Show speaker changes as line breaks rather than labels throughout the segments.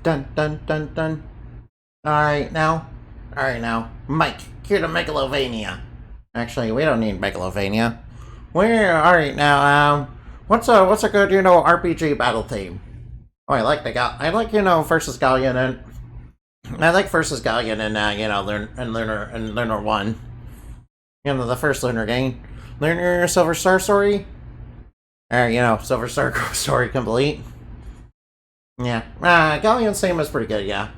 Dun dun dun dun. Alright now. Mike, here to Megalovania. Actually, we don't need Megalovania. We're alright now, what's a good, RPG battle theme? Oh, I like versus Galleon and I like versus Galleon and Lunar 1. The first Lunar game. Lunar Silver Star story? Silver Star story complete. Yeah. Galleon's theme is pretty good, yeah.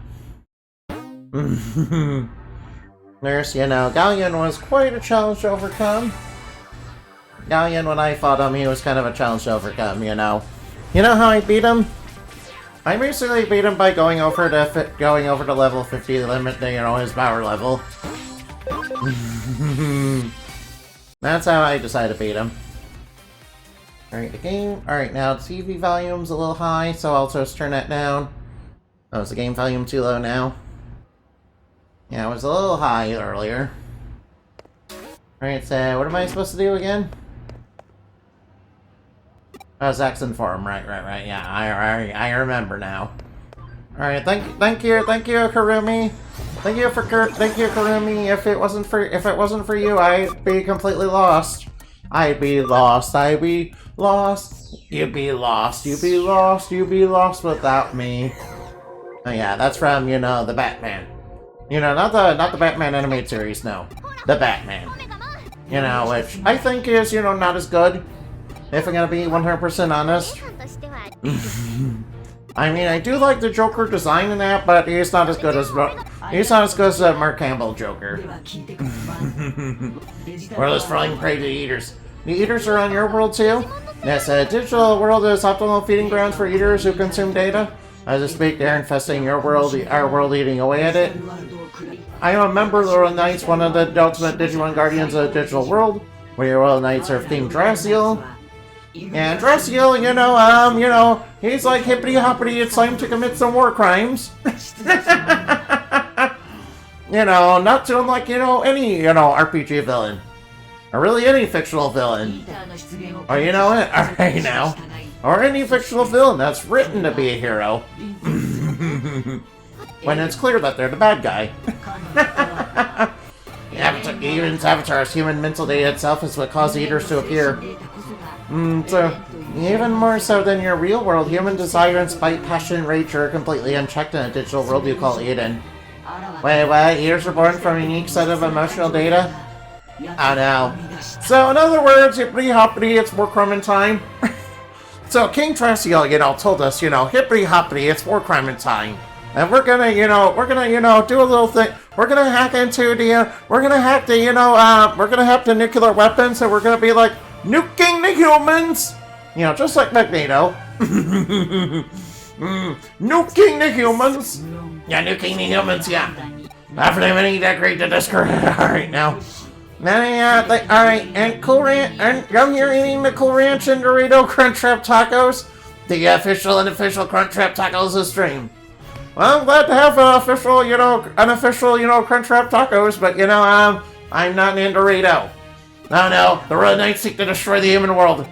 There's, Galleon was quite a challenge to overcome. Galleon, when I fought him, he was kind of a challenge to overcome, You know how I beat him? I basically beat him by going over to level 50 limit, his power level. That's how I decided to beat him. Alright, the game. Alright, now the TV volume's a little high, so I'll just turn that down. Oh, is the game volume too low now? Yeah, it was a little high earlier. Alright, so what am I supposed to do again? Oh, Zach's Forum, right, yeah, I remember now. Alright, thank you, Karumi. Thank you, Karumi. If it wasn't for you, I'd be completely lost. You'd be lost without me. Oh yeah, that's from, the Batman. Not the Batman animated series, no. The Batman. Which I think is, not as good. If I'm gonna be 100% honest. I mean, I do like the Joker design in that, but he's not as good as Mark Hamill Joker. World is falling prey to eaters. The eaters are on your world too? Yes, a digital world is optimal feeding grounds for eaters who consume data. As I speak, they're infesting your world, our world, eating away at it. I am a member of the Royal Knights, one of the ultimate Digimon guardians of the digital world. We Royal Knights are themed Draciel. And Draciel, he's like hippity hoppity, it's time to commit some war crimes. Not to unlike, any, RPG villain. Or really any fictional villain. Or alright now. Or any fictional villain that's written to be a hero. When it's clear that they're the bad guy. Even Avatar's human mental data itself is what caused the eaters to appear. So, even more so than your real world, human desire and spite, passion, and rage are completely unchecked in a digital world you call Eden. Wait, what? Eaters are born from a unique set of emotional data? Oh no. So, in other words, hippity hoppity, it's war crime in time. So, King Draciel, told us, hippity hoppity, it's war crime in time. And we're gonna, do a little thing. We're gonna hack into the, we're gonna hack the nuclear weapons, and we're gonna be like, nuking the humans! Just like Magneto. Nuking the humans! Yeah, nuking the humans, yeah. After they many decorate the discord. Alright, now. Alright, and Cool Ranch, and I'm here eating the Cool Ranch and Dorito Crunchwrap Tacos. The official and unofficial Crunchwrap Tacos is stream. Well, I'm glad to have unofficial Crunchwrap Tacos, but I'm not in Dorito. No, the Royal Knights seek to destroy the human world.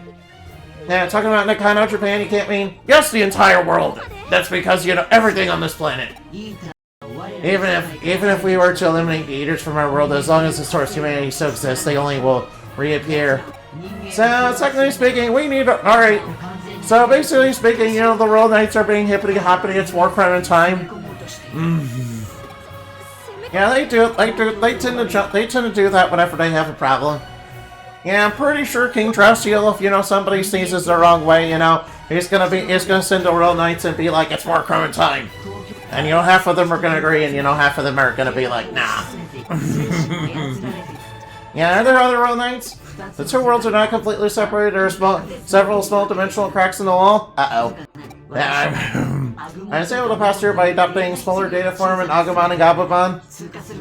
Yeah, talking about Nakano, Japan, you can't mean, yes, the entire world. That's because, everything on this planet. Even if we were to eliminate the eaters from our world, as long as the source humanity still exists, they only will reappear. So, technically speaking, we need, alright. So, basically speaking, the Royal Knights are being hippity-hoppity, it's war crime in time. Yeah, they tend to do that whenever they have a problem. Yeah, I'm pretty sure King Draciel, if, somebody sneezes the wrong way, he's gonna send the Royal Knights and be like, it's war crime in time. And, half of them are gonna agree, and, half of them are gonna be like, nah. Yeah, are there other Royal Knights? The two worlds are not completely separated. There are several small dimensional cracks in the wall. Uh-oh. I was able to pass through by adopting smaller data form in Agumon and Gabumon.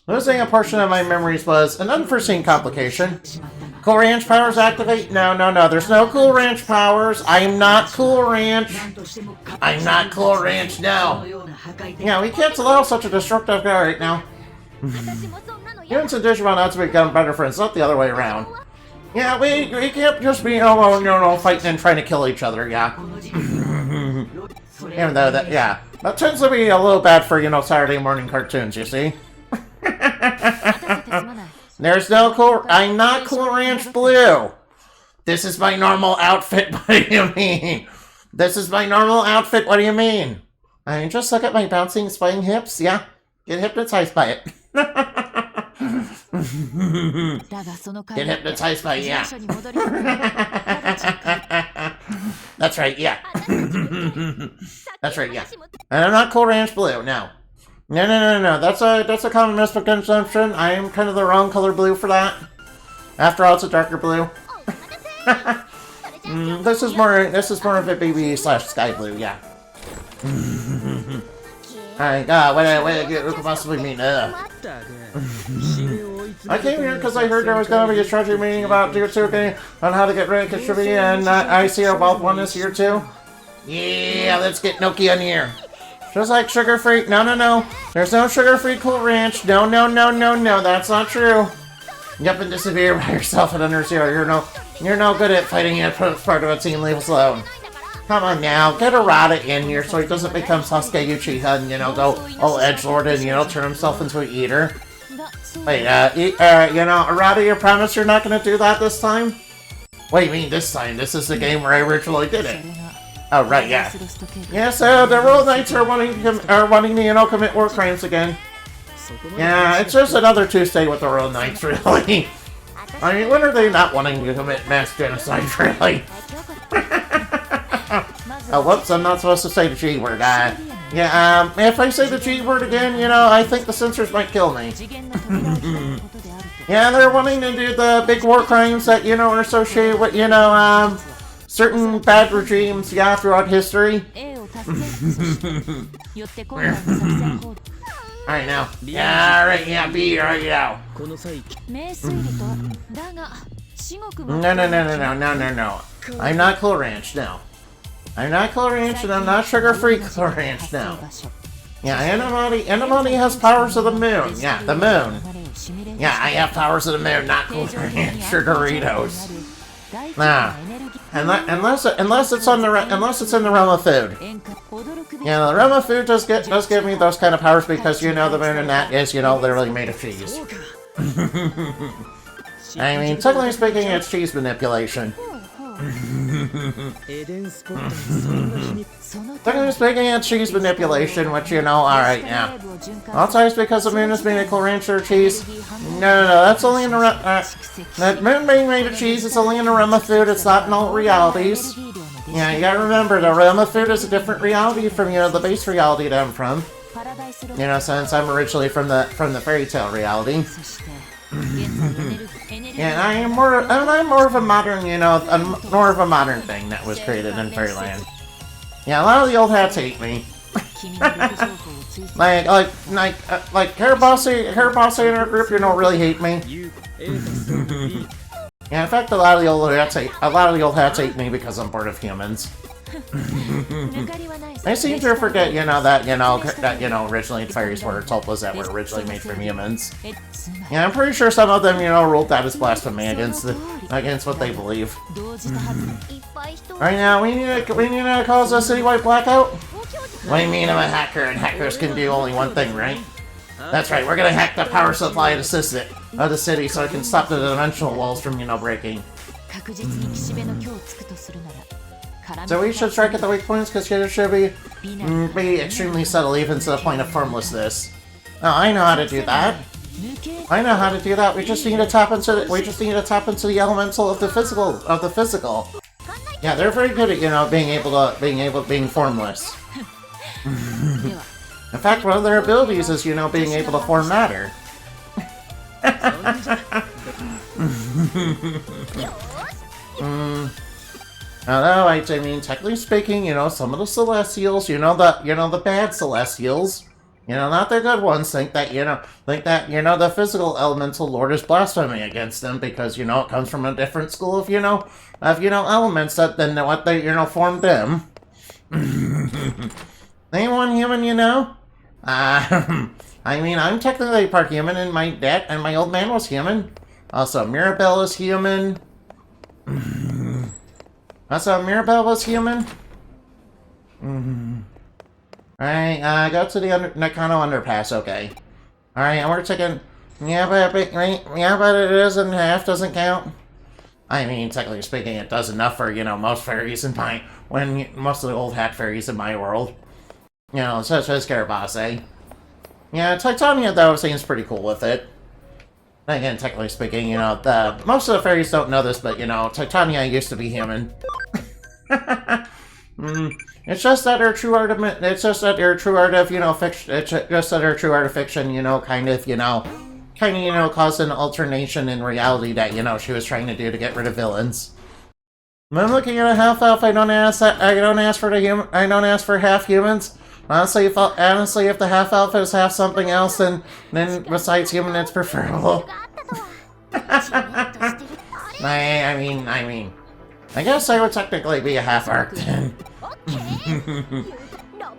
Losing a portion of my memories was an unforeseen complication. Cool Ranch powers activate? No. There's no Cool Ranch powers. I'm not Cool Ranch. No. Yeah, we can't allow such a destructive guy right now. Humans and Digimon have to become better friends, not the other way around. Yeah, we can't just be, fighting and trying to kill each other, yeah. Even though that, yeah, that tends to be a little bad for, you know, Saturday morning cartoons, you see? There's no cool, I'm not Cool Ranch Blue. This is my normal outfit, what do you mean? This is my normal outfit, what do you mean? I mean, just look at my bouncing, swaying hips, yeah? Get hypnotized by it. Get hypnotized by it, yeah. That's right, yeah. That's right, yeah. And I'm not Cool Ranch Blue, no. No. That's a common misconception. I am kind of the wrong color blue for that. After all, it's a darker blue. This is more of a baby / sky blue, yeah. Alright, what could possibly mean? I came here because I heard there was going to be a strategy meeting about Jutsuki on how to get rid of Kashubi, and I see our both one is here too. Yeah, let's get Noki on here. Just like sugar-free. No. There's no sugar-free Cool Ranch. No. That's not true. You up and disappear by yourself at Under Zero. You're no good at fighting it as part of a team. Leave us alone. Come on now, get Arata in here so he doesn't become Sasuke Uchiha and, you know, go all edgelord and, you know, turn himself into an eater. Wait, you know, Arata, you promise you're not gonna do that this time? What do you mean this time? This is the game where I originally did it. Oh, right, yeah. Yeah, so the Royal Knights are wanting to, you know, commit war crimes again. Yeah, it's just another Tuesday with the Royal Knights, really. I mean, when are they not wanting to commit mass genocide, really? Oh, whoops, I'm not supposed to say the G word. Yeah, if I say the G word again, you know, I think the censors might kill me. Yeah, they're wanting to do the big war crimes that, you know, are associated with, you know, certain bad regimes, yeah, throughout history. Alright, now. Yeah, alright, yeah, B, alright, now. No. I'm not Cool Ranch, no. I'm not Cool Ranch, and I'm not sugar-free Cool Ranch, no. Yeah, Anamati has powers of the moon. Yeah, the moon. Yeah, I have powers of the moon, not Cool Ranch Sugaritos. Nah. Unless it's in the realm of food. Yeah, the realm of food does give me those kind of powers because, you know, the moon and that is, you know, literally made of cheese. I mean, technically speaking, it's cheese manipulation. Technically speaking, it's cheese manipulation, which, you know, alright, yeah. Also, it's because the moon is made of Cool Ranch or cheese. No, that's only in the that moon being made of cheese is only in the realm of food, it's not in all realities. Yeah, you gotta remember, the realm of food is a different reality from, you know, the base reality that I'm from. You know, since I'm originally from the fairy tale reality. Yeah, I'm more of a modern, you know, more of a modern thing that was created in Fairyland. Yeah, a lot of the old hats hate me. like Karabase in our group, you know, really hate me. Yeah, in fact, a lot of the old hats hate me because I'm bored of humans. I seem to forget, you know, that originally fairies were tulpas that were originally made from humans. Yeah, I'm pretty sure some of them, you know, ruled that as blasphemy against what they believe. Right now, we need to cause a citywide blackout. What do you mean I'm a hacker and hackers can do only one thing, right? That's right, we're gonna hack the power supply of the city so I can stop the dimensional walls from, you know, breaking. So we should strike at the weak points because it should be extremely subtle even to the point of formlessness. Oh, I know how to do that. We just need to tap into the elemental of the physical. Yeah, they're very good at, you know, being formless. In fact, one of their abilities is, you know, being able to form matter. Although, I mean, technically speaking, you know, some of the Celestials, you know, the bad Celestials, you know, not the good ones, think that, you know, the physical elemental lord is blasphemy against them because, you know, it comes from a different school of, elements than what they, you know, formed them. Anyone human, you know? I mean, I'm technically part human, and my old man was human. Also, Mirabelle is human. Also, Mirabelle was human. Alright, go to the Nakano underpass, okay. Alright, and we're taking... Yeah, but it isn't half, doesn't count. I mean, technically speaking, it does enough for, most fairies in my... most of the old hat fairies in my world. Such as Karabase. Yeah, Titania, though, seems pretty cool with it. Again, technically speaking, most of the fairies don't know this, but, Titania used to be human. It's just that her true art of fiction, it's just that her true art of fiction, caused an alternation in reality that, she was trying to do to get rid of villains. When I'm looking at a half elf, I don't ask for half humans. Honestly, if the half elf is half something else, then besides human, it's preferable. I guess I would technically be a half orc then.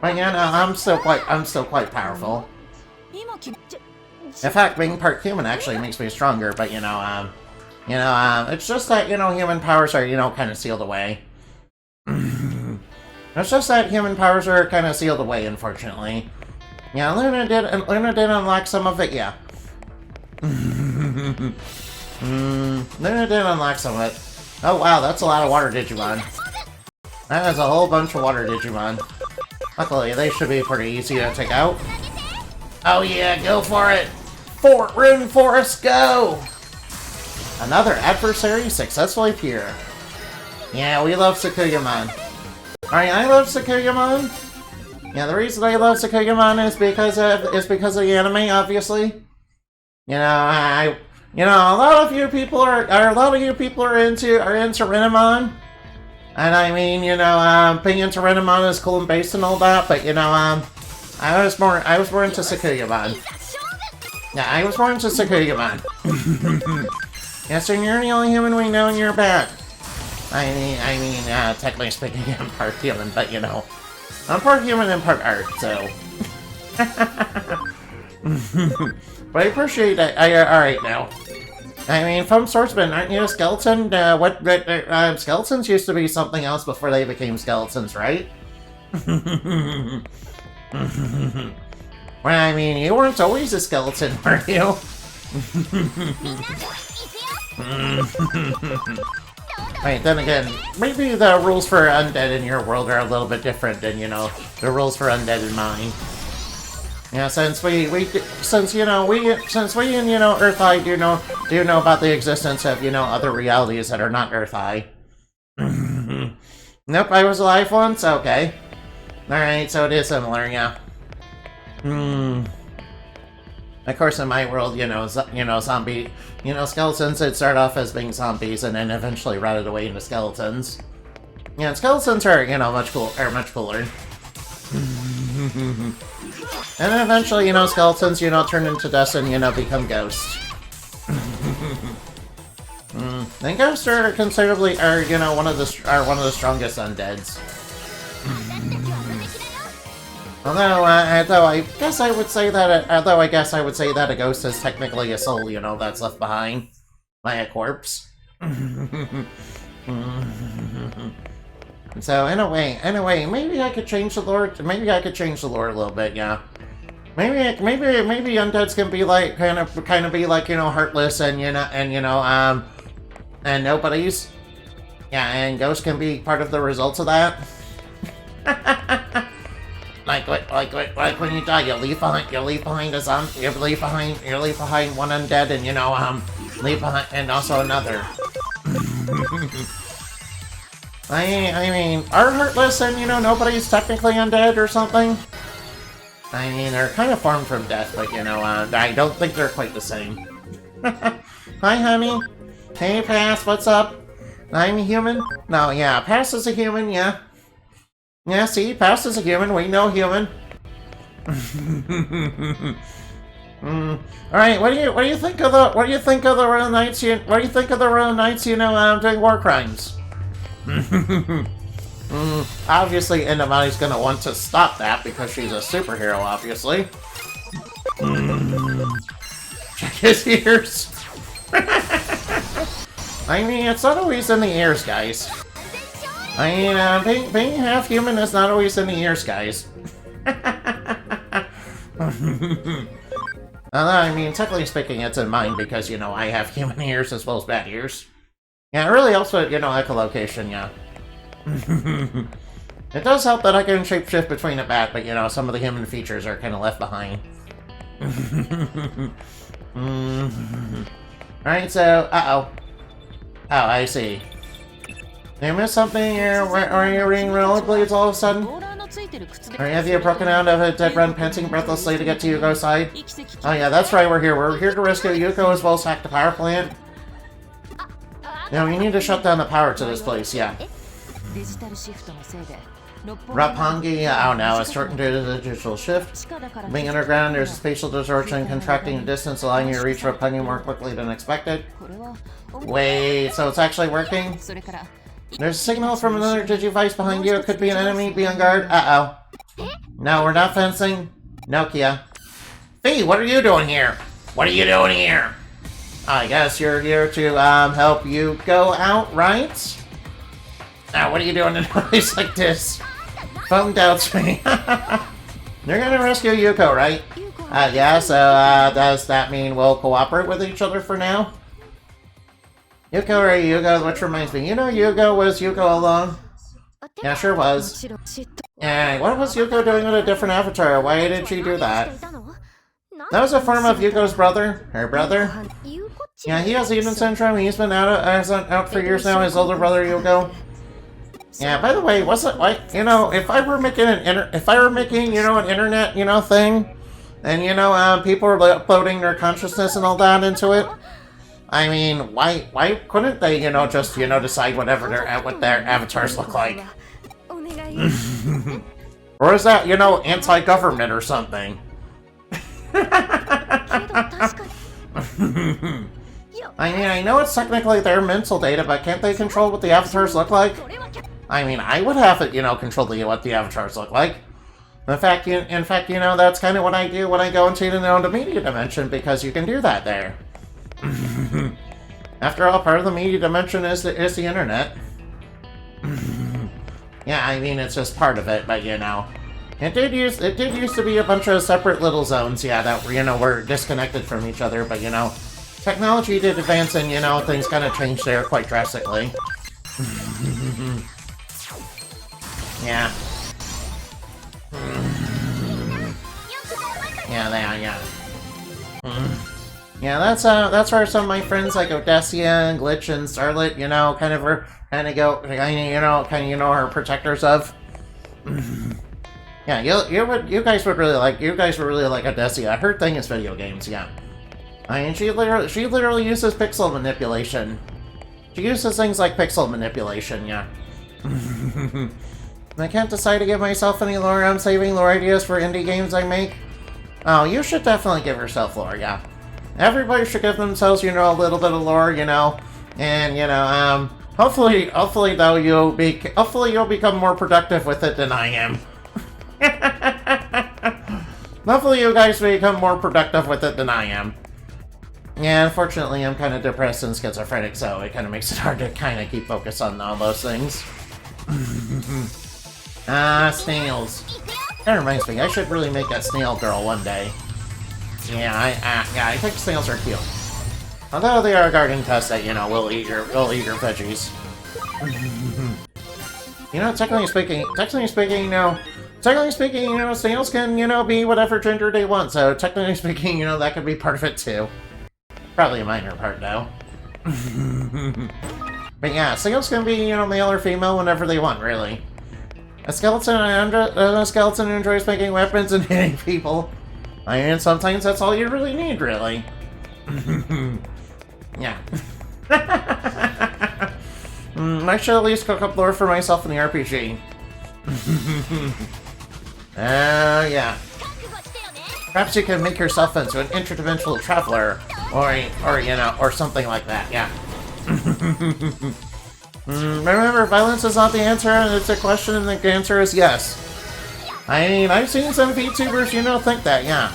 But I'm still quite powerful. In fact, being part human actually makes me stronger. But it's just that human powers are kind of sealed away. It's just that human powers are kind of sealed away, unfortunately. Yeah, Luna did unlock some of it, yeah. Luna did unlock some of it. Oh wow, that's a lot of water Digimon. That is a whole bunch of water Digimon. Luckily, they should be pretty easy to take out. Oh yeah, go for it! Rune Forest, go! Another adversary successfully pure. Yeah, we love Sakuyamon. Alright, I love Sakuyamon. Yeah, the reason I love Sakuyamon is because of the anime, obviously. A lot of you people are into Renamon. And I mean, being into Renamon is cool and based and all that, but I was more into Sakuyamon. Yeah, I was more into Sakuyamon. Yeah, so you're the only human we know and you're bad. I mean, technically speaking, I'm part human, but I'm part human and part art, so. But I appreciate that. Alright now. I mean, from Swordsman, aren't you a skeleton? Skeletons used to be something else before they became skeletons, right? Well, I mean, you weren't always a skeleton, were you? Wait, then again, maybe the rules for undead in your world are a little bit different than, the rules for undead in mine. Yeah, since we in Earth-Eye do know about the existence of, other realities that are not Earth-Eye. Nope, I was alive once? Okay. Alright, so it is similar, yeah. Of course, in my world, zombie, skeletons would start off as being zombies and then eventually rotted away into skeletons. Yeah, skeletons are, much cooler. And then eventually, skeletons, turn into dust and, become ghosts. And ghosts are one of the strongest undeads. Although I guess I would say that a ghost is technically a soul, that's left behind by a corpse. So anyway, maybe I could change the lore. Maybe I could change the lore a little bit, yeah. Maybe undeads can be like kind of be like heartless and and nobodies. Yeah, and ghosts can be part of the results of that. Like when you die, you leave behind a zombie, you leave behind one undead, and leave behind and also another. I mean, are heartless and nobody's technically undead or something? I mean, they're kind of formed from death, but I don't think they're quite the same. Hi, honey. Hey, Pass, what's up? I'm a human? No, yeah, Pass is a human, yeah. Yeah, see, Pass is a human. We know human. All right, what do you think of the Royal Knights? What do you think of the Royal Knights? Doing war crimes. Obviously, Inamani's gonna want to stop that because she's a superhero. Obviously. Check his ears. I mean, it's not always in the ears, guys. I mean, being half human is not always in the ears, guys. Although, I mean, technically speaking, it's in mine because, you know, I have human ears as well as bat ears. Yeah, it really helps with, you know, echolocation, yeah. It does help that I can shapeshift between a bat, but, you know, some of the human features are kind of left behind. Alright, so, uh-oh. Oh, I see. Did you miss something, or are you reading rollerblades all of a sudden? Or have you broken out of a dead run, panting breathlessly to get to Yuko's side? Oh yeah, that's right, we're here. We're here to rescue Yuko as well as hack the power plant. Yeah, we need to shut down the power to this place, yeah. Roppongi, oh no, it's shortened due to the digital shift. Being underground, there's a spatial distortion contracting the distance, allowing you to reach Roppongi more quickly than expected. Wait, so it's actually working? There's a signal from another Digivice behind you. It could be an enemy. Be on guard. Uh-oh. No, we're not fencing. Nokia. Fee, what are you doing here? What are you doing here? I guess you're here to, help you go out, right? Now, what are you doing in a place like this? Phone doubts me. You're gonna rescue Yuko, right? Yeah, so, does that mean we'll cooperate with each other for now? Yuko or Yugo, which reminds me, you know Yugo was Yuko alone? Yeah, sure was. Yeah, what was Yuko doing with a different avatar? Why did she do that? That was a form of Yuko's brother. Her brother? Yeah, he has Eden syndrome. He's been out for years now, his older brother Yuko. Yeah, by the way, wasn't like, you know, if I were making you know, an internet, you know, thing, and, you know, people were uploading their consciousness and all that into it, I mean, why couldn't they, you know, just, you know, decide what their avatars look like? Or is that, you know, anti-government or something? I mean, I know it's technically their mental data, but can't they control what the avatars look like? I mean, I would have it, you know, control what the avatars look like. In fact, you know, that's kind of what I do when I go into the media dimension, because you can do that there. After all, part of the media dimension is the internet. Yeah, I mean, it's just part of it, but you know, it did used to be a bunch of separate little zones, yeah, that were, you know, were disconnected from each other, but you know, technology did advance and, you know, things kind of changed there quite drastically. Yeah. Yeah, they are, yeah. Yeah, that's where some of my friends like Odessia and Glitch and Starlet, you know, kind of are are protectors of. Yeah, you guys would really like Odessia. Her thing is video games, yeah. I mean, she literally uses pixel manipulation. She uses things like pixel manipulation, yeah. I can't decide to give myself any lore. I'm saving lore ideas for indie games I make. Oh, you should definitely give yourself lore, yeah. Everybody should give themselves, you know, a little bit of lore, you know, and, you know, hopefully though, you'll become more productive with it than I am. Hopefully you guys become more productive with it than I am. Yeah, unfortunately, I'm kind of depressed and schizophrenic, so it kind of makes it hard to kind of keep focus on all those things. Snails. That reminds me, I should really make a snail girl one day. Yeah, I think snails are cute. Although they are a garden pest that, you know, will eat your veggies. You know, technically speaking, you know, snails can, you know, be whatever gender they want, so technically speaking, you know, that could be part of it too. Probably a minor part, though. But yeah, snails can be, you know, male or female whenever they want, really. A skeleton enjoys making weapons and hitting people. I mean, sometimes that's all you really need, really. Yeah. I should at least cook up lore for myself in the RPG. Yeah. Perhaps you can make yourself into an interdimensional traveler, or you know, or something like that, yeah. Remember, violence is not the answer, and it's a question, and the answer is yes. I mean, I've seen some VTubers, you know, think that, yeah.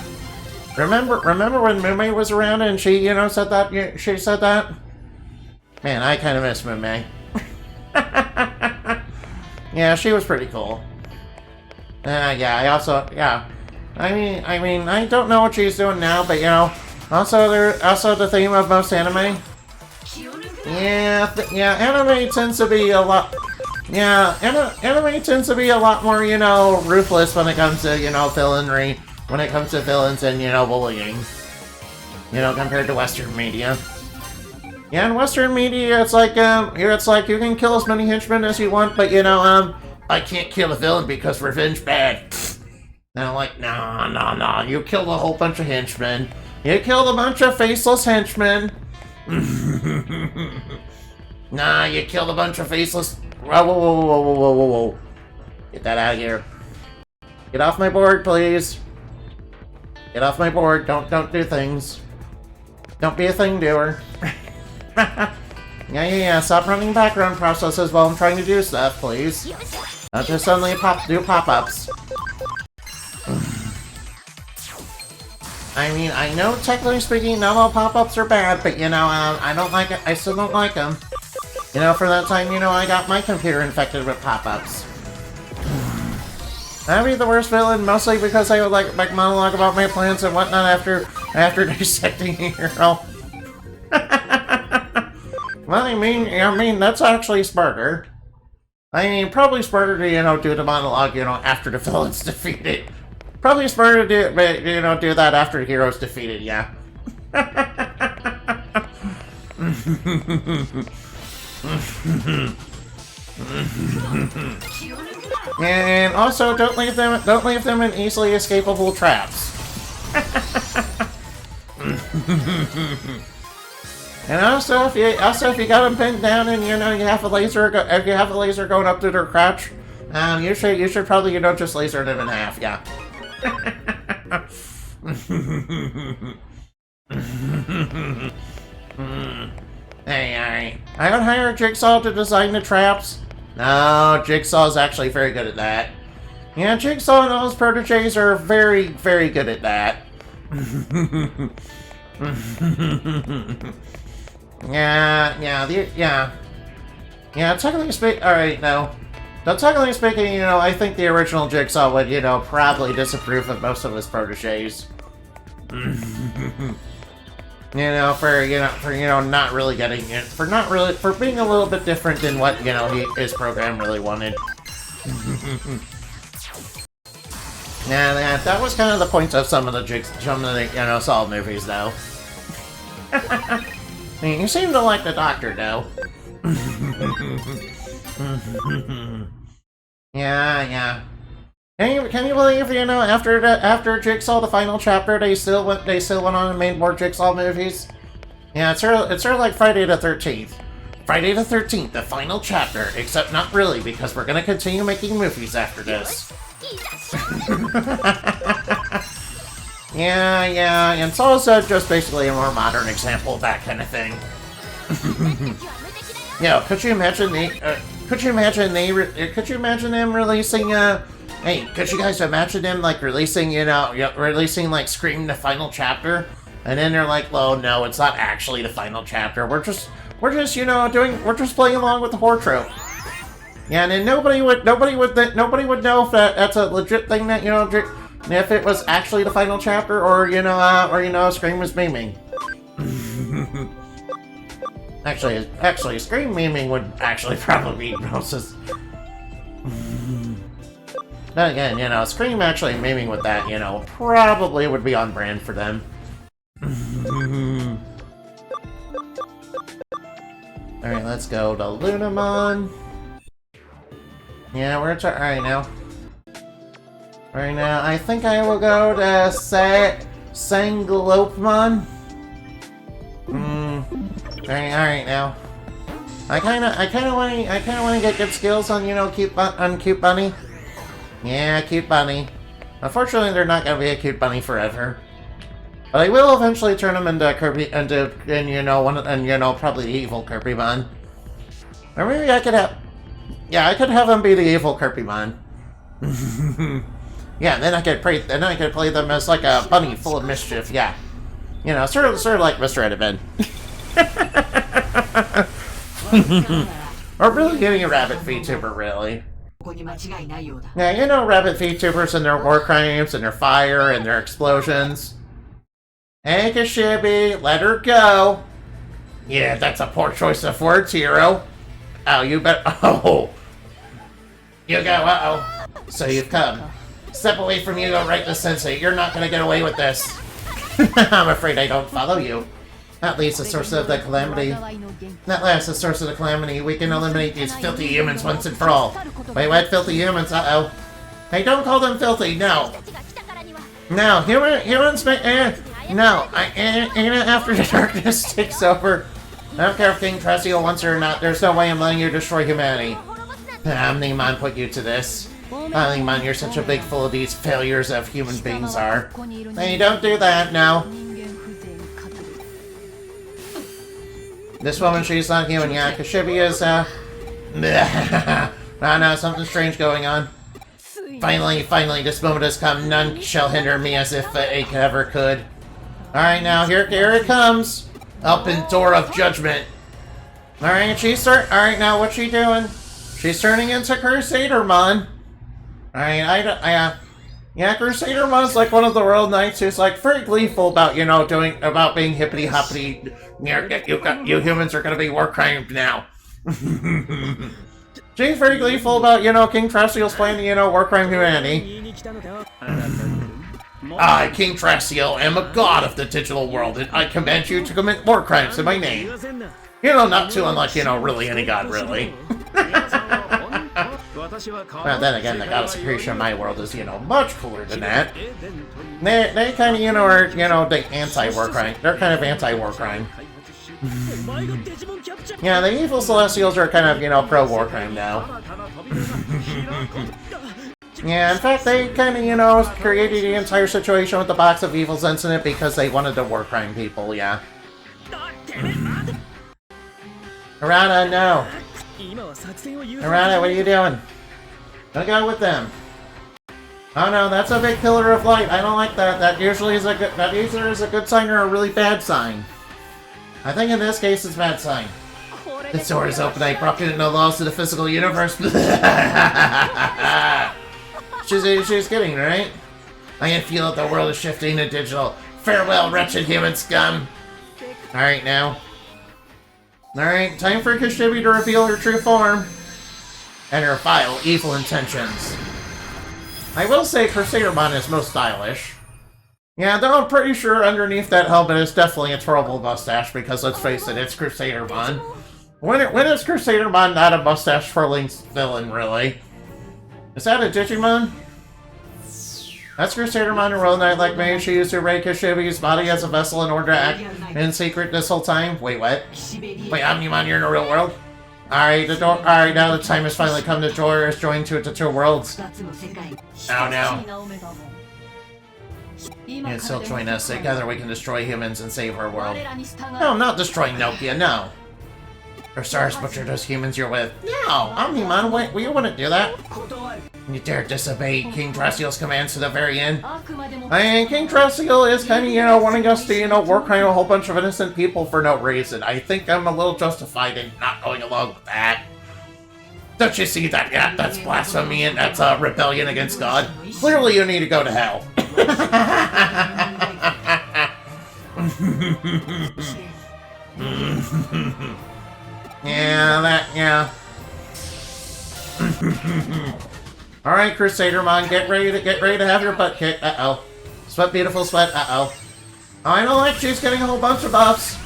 Remember when Mume was around and she, you know, said that? She said that? Man, I kind of miss Mume. Yeah, she was pretty cool. Yeah, I also, yeah. I mean, I don't know what she's doing now, but you know, also the theme of most anime. Yeah, anime tends to be a lot. Yeah, anime tends to be a lot more, you know, ruthless when it comes to, you know, villainry, when it comes to villains and, you know, bullying. You know, compared to Western media. Yeah, in Western media, it's like you can kill as many henchmen as you want, but you know, I can't kill a villain because revenge bad. And I'm like, no, you killed a whole bunch of henchmen. You killed a bunch of faceless henchmen. Nah, you killed a bunch of faceless. Whoa. Get that out of here. Get off my board, please. Get off my board. Don't do things. Don't be a thing doer. Yeah. Stop running background processes while I'm trying to do stuff, please. Don't just suddenly do pop-ups. I mean, I know technically speaking, not all pop-ups are bad, but you know, I don't like it. I still don't like them. You know, for that time, you know, I got my computer infected with pop-ups. I'd be the worst villain, mostly because I would like monologue about my plans and whatnot after dissecting a hero. Well, I mean, that's actually smarter. I mean, probably smarter to, you know, do the monologue, you know, after the villain's defeated. Probably smarter to do, you know, do that after the hero's defeated, yeah. And also, don't leave them in easily escapable traps. And also, if you got them pinned down and you know you have a laser, if you have a laser going up to their crotch, you should probably, you know, just laser them in half, yeah. Hey, alright. I would hire Jigsaw to design the traps. No, Jigsaw's actually very good at that. Yeah, Jigsaw and all his proteges are very, very good at that. Yeah, technically speaking, alright, no. But technically speaking, you know, I think the original Jigsaw would, you know, probably disapprove of most of his proteges. You know, for not really getting it, for being a little bit different than what, you know, his program really wanted. Yeah, that was kind of the point of some of the you know, Saw movies, though. I mean, you seem to like the Doctor, though. Yeah. Can you believe, you know, after Jigsaw, the final chapter, they still went on and made more Jigsaw movies? Yeah, it's sort of like Friday the 13th. Friday the 13th, the final chapter, except not really, because we're gonna continue making movies after this. Yeah, and Saw is just basically a more modern example of that kind of thing. Yeah, could you imagine them releasing hey, could you guys imagine them like releasing like Scream the final chapter, and then they're like, "Oh no, it's not actually the final chapter. We're just you know we're just playing along with the horror trope." Yeah, and then nobody would know if that's a legit thing, that, you know, if it was actually the final chapter, or you know Scream was memeing. Actually, Scream memeing would actually probably be Rose's. Then again, you know, Scream actually memeing with that, you know, probably would be on brand for them. Alright, let's go to Lunamon. Yeah, we're alright now. Right now, I think I will go to Sangalopemon. Alright now. I kinda wanna get good skills on, you know, Cute Bunny. Yeah, Cute Bunny. Unfortunately, they're not gonna be a Cute Bunny forever. But I will eventually turn them into Kirby, probably the evil Kirby-mon. Or maybe I could have... Yeah, I could have them be the evil Kirby-mon. Yeah, and then I could play them as like a bunny full of mischief, yeah. You know, sort of like Mr. Edmund. Or really getting a rabbit VTuber, really. Yeah, you know rabbit VTubers and their war crimes and their fire and their explosions. Hey, Kashibi, let her go. Yeah, that's a poor choice of words, hero. Oh, you bet. Oh. You go, uh-oh. So you've come. Step away from Yugo right this sensei. You're not gonna get away with this. I'm afraid I don't follow you. At least the source of the calamity. At last, the source of the calamity. We can eliminate these filthy humans once and for all. Wait, what? Filthy humans? Uh-oh. Hey, don't call them filthy, no. No, humans may... no, after the darkness takes over. I don't care if King Tressio wants it or not, there's no way I'm letting you destroy humanity. Omnimon put you to this. Omnimon, you're such a big fool of these failures of human beings are. Hey, don't do that, no. This woman, she's not human, yeah. Kashibi is, I know, something strange going on. Finally, this moment has come. None shall hinder me as if it ever could. Alright, now, here it comes. Open door of judgment. Alright, alright, now, what's she doing? She's turning into Crusadermon. Alright, yeah, Crusadermon's like one of the Royal Knights who's like very gleeful about, you know, about being hippity hoppity. You humans are gonna be war crimes now. She's very gleeful about, you know, King Trassio's plan to, you know, war crime humanity. I, King Tressio, am a god of the digital world, and I command you to commit war crimes in my name. You know, not too unlike, you know, really any god, really. Well, then again, the goddess of creation in my world is, you know, much cooler than that. They kind of, you know, are, you know, the anti-war crime. They're kind of anti-war crime. Yeah, the evil Celestials are kind of, you know, pro-war crime now. Yeah, in fact, they kind of, you know, created the entire situation with the Box of Evils incident because they wanted to war crime people, yeah. Arata, no. Arata, what are you doing? Don't go with them. Oh no, that's a big pillar of light. I don't like that. That usually is a good sign or a really bad sign. I think in this case it's a bad sign. This door is open. I broke into the laws of the physical universe. She's kidding, right? I can feel that the world is shifting to digital. Farewell, wretched human scum. Alright, now. Alright, time for Kashibi to reveal her true form. And her vile, evil intentions. I will say Crusadermon is most stylish. Yeah, though I'm pretty sure underneath that helmet is definitely a terrible mustache, because let's face it, it's Crusadermon. When is Crusadermon not a mustache-twirling villain, really? Is that a Digimon? That's Crusadermon, a Royal Knight like me. She used to raid Kashibi's body as a vessel in order to act in secret this whole time. Wait, what? Wait, Omnimon, you're in the real world? Alright, alright, now the time has finally come to join to the two worlds. Oh no. You can still join us. Together we can destroy humans and save our world. No, I'm not destroying Nokia, no. Or Stars butchered those humans you're with. No, Omnimon, wait, you wouldn't do that. You dare disobey King Trassio's commands to the very end. And King Trassio is kind of, you know, wanting us to, you know, war crime a whole bunch of innocent people for no reason. I think I'm a little justified in not going along with that. Don't you see that? Yeah, that's blasphemy and that's a rebellion against God. Clearly you need to go to hell. Yeah. Alright, Crusadermon, get ready to have your butt kicked. Uh-oh. Sweat, beautiful sweat. Uh-oh. Oh, I don't like she's getting a whole bunch of buffs.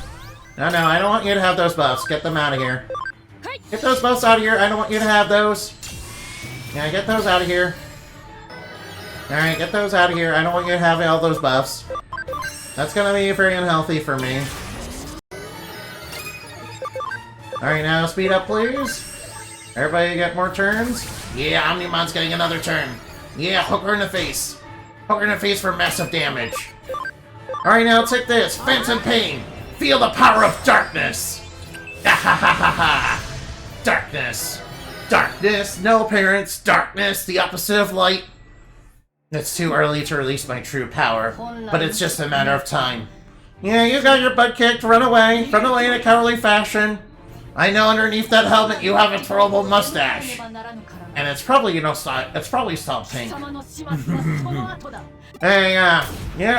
No, I don't want you to have those buffs. Get them out of here. Get those buffs out of here. I don't want you to have those. Yeah, get those out of here. Alright, get those out of here. I don't want you to have all those buffs. That's gonna be very unhealthy for me. Alright, now speed up, please. Everybody get more turns. Yeah, Omnimon's getting another turn. Yeah, hook her in the face. Hook her in the face for massive damage. Alright, now take this. Phantom Pain. Feel the power of darkness. Darkness. Darkness. No, parents. Darkness. The opposite of light. It's too early to release my true power, but it's just a matter of time. Yeah, you got your butt kicked. Run away. Run away in a cowardly fashion. I know underneath that helmet you have a terrible mustache. And it's probably, you know, it's probably styled pink. Hey, yeah,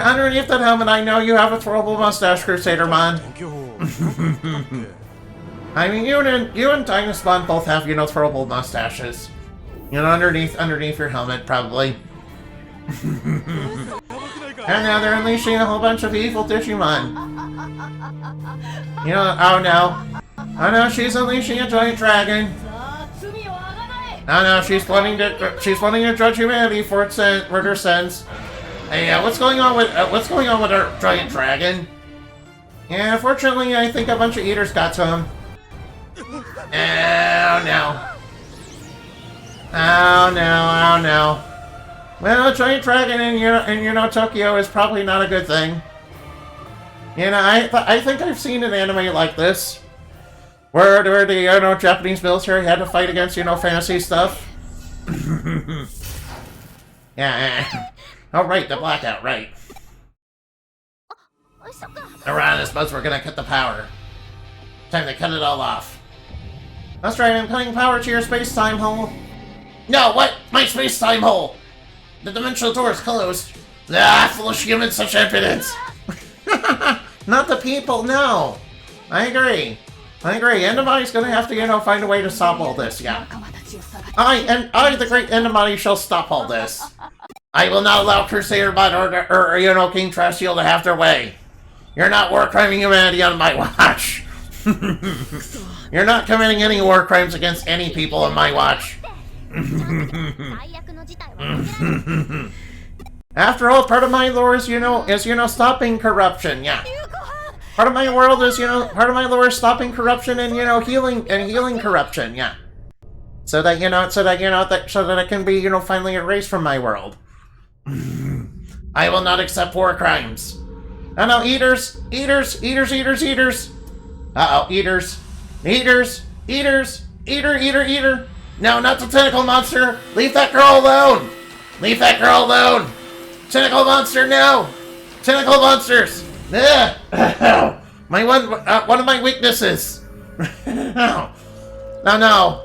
underneath that helmet, I know you have a throwable mustache, Crusadermon. I mean, you and Dynasmon both have, you know, throwable mustaches. You know, underneath your helmet, probably. And now they're unleashing a whole bunch of evil Digimon. You know, oh no. Oh no, she's unleashing a giant dragon. Oh no, she's wanting to judge humanity for her sins. Hey, what's going on with our giant dragon? Yeah, unfortunately, I think a bunch of eaters got to him. Oh no. Oh no, oh no. Well, a giant dragon in Tokyo is probably not a good thing. You know, I think I've seen an anime like this, where the Japanese military had to fight against fantasy stuff. Yeah. Oh right, the blackout, right. Around this buzz, we're gonna cut the power. Time to cut it all off. That's right, I'm cutting power to your space-time hole. No, what? My space-time hole! The dimensional door is closed. Ah, foolish humans, such impudence! Not the people, no! I agree. Endomy's gonna have to, find a way to stop all this, yeah. I, the great Endomy, shall stop all this. I will not allow Crusader Bot or King Trastiel to have their way. You're not war criming humanity on my watch. You're not committing any war crimes against any people on my watch. After all, part of my lore is, stopping corruption, yeah. Part of my world is, part of my lore is stopping corruption and, healing corruption, yeah. So that it can be, finally erased from my world. I will not accept war crimes. Oh no, eaters! Uh-oh, eaters. Eater. No, not the tentacle monster! Leave that girl alone! Tentacle monster, no! Tentacle monsters! Ugh. One of my weaknesses! Oh no.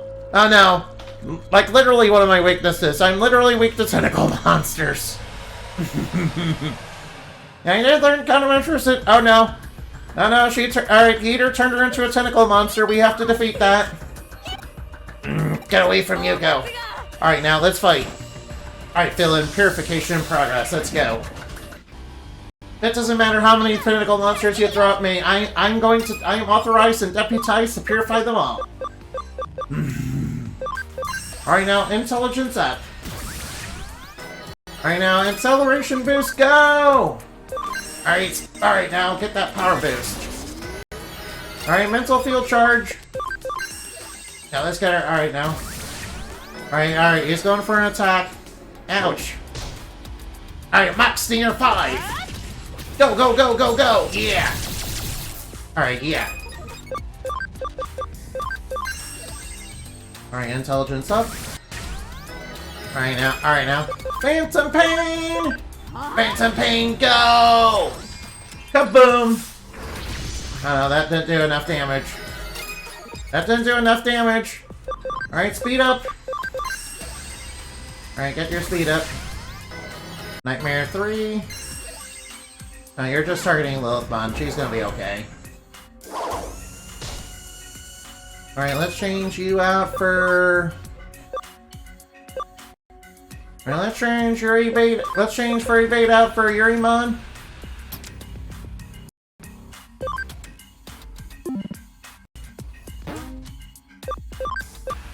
Like, literally one of my weaknesses. I'm literally weak to tentacle monsters. Yeah, they're kind of interested. Oh no, alright, Heater turned her into a tentacle monster. We have to defeat that. Get away from Yuko. Alright, now let's fight. Alright, Villain, purification in progress. Let's go. It doesn't matter how many tentacle monsters you throw at me. I am authorized and deputized to purify them all. Alright, now, intelligence up. Alright, now, acceleration boost, go! Alright, now, get that power boost. Alright, mental field charge. Now, let's get her. Alright, now. Alright, he's going for an attack. Ouch. Alright, Mach Stinger 5. Go! Yeah! Alright, yeah. Alright, intelligence up. Alright now. Phantom Pain! Phantom Pain, go! Kaboom! Oh no, that didn't do enough damage. Alright, speed up. Alright, get your speed up. Nightmare 3. No, you're just targeting Lilithmon. She's gonna be okay. Alright, let's change you out for... Alright, let's change your evade. Let's change for evade out for Yurimon.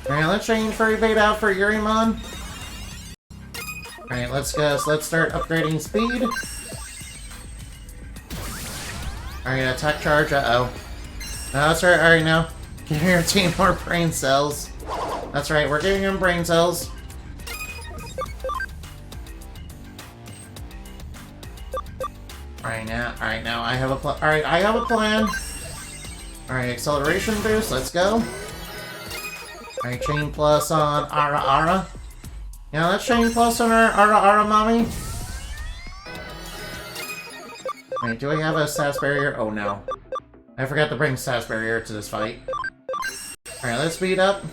Alright, let's change for evade out for Yurimon. Alright, let's go. So let's start upgrading speed. Alright, attack charge. Uh-oh. That's right. Alright, now. Give your team more brain cells. That's right, we're giving him brain cells. Alright now, I have a plan. Alright, I have a plan. Alright, acceleration boost, let's go. Alright, chain plus on Ara. Yeah, let's chain plus on our Ara mommy. Wait, do we have a status barrier? Oh no. I forgot to bring status barrier to this fight. Alright, let's speed up.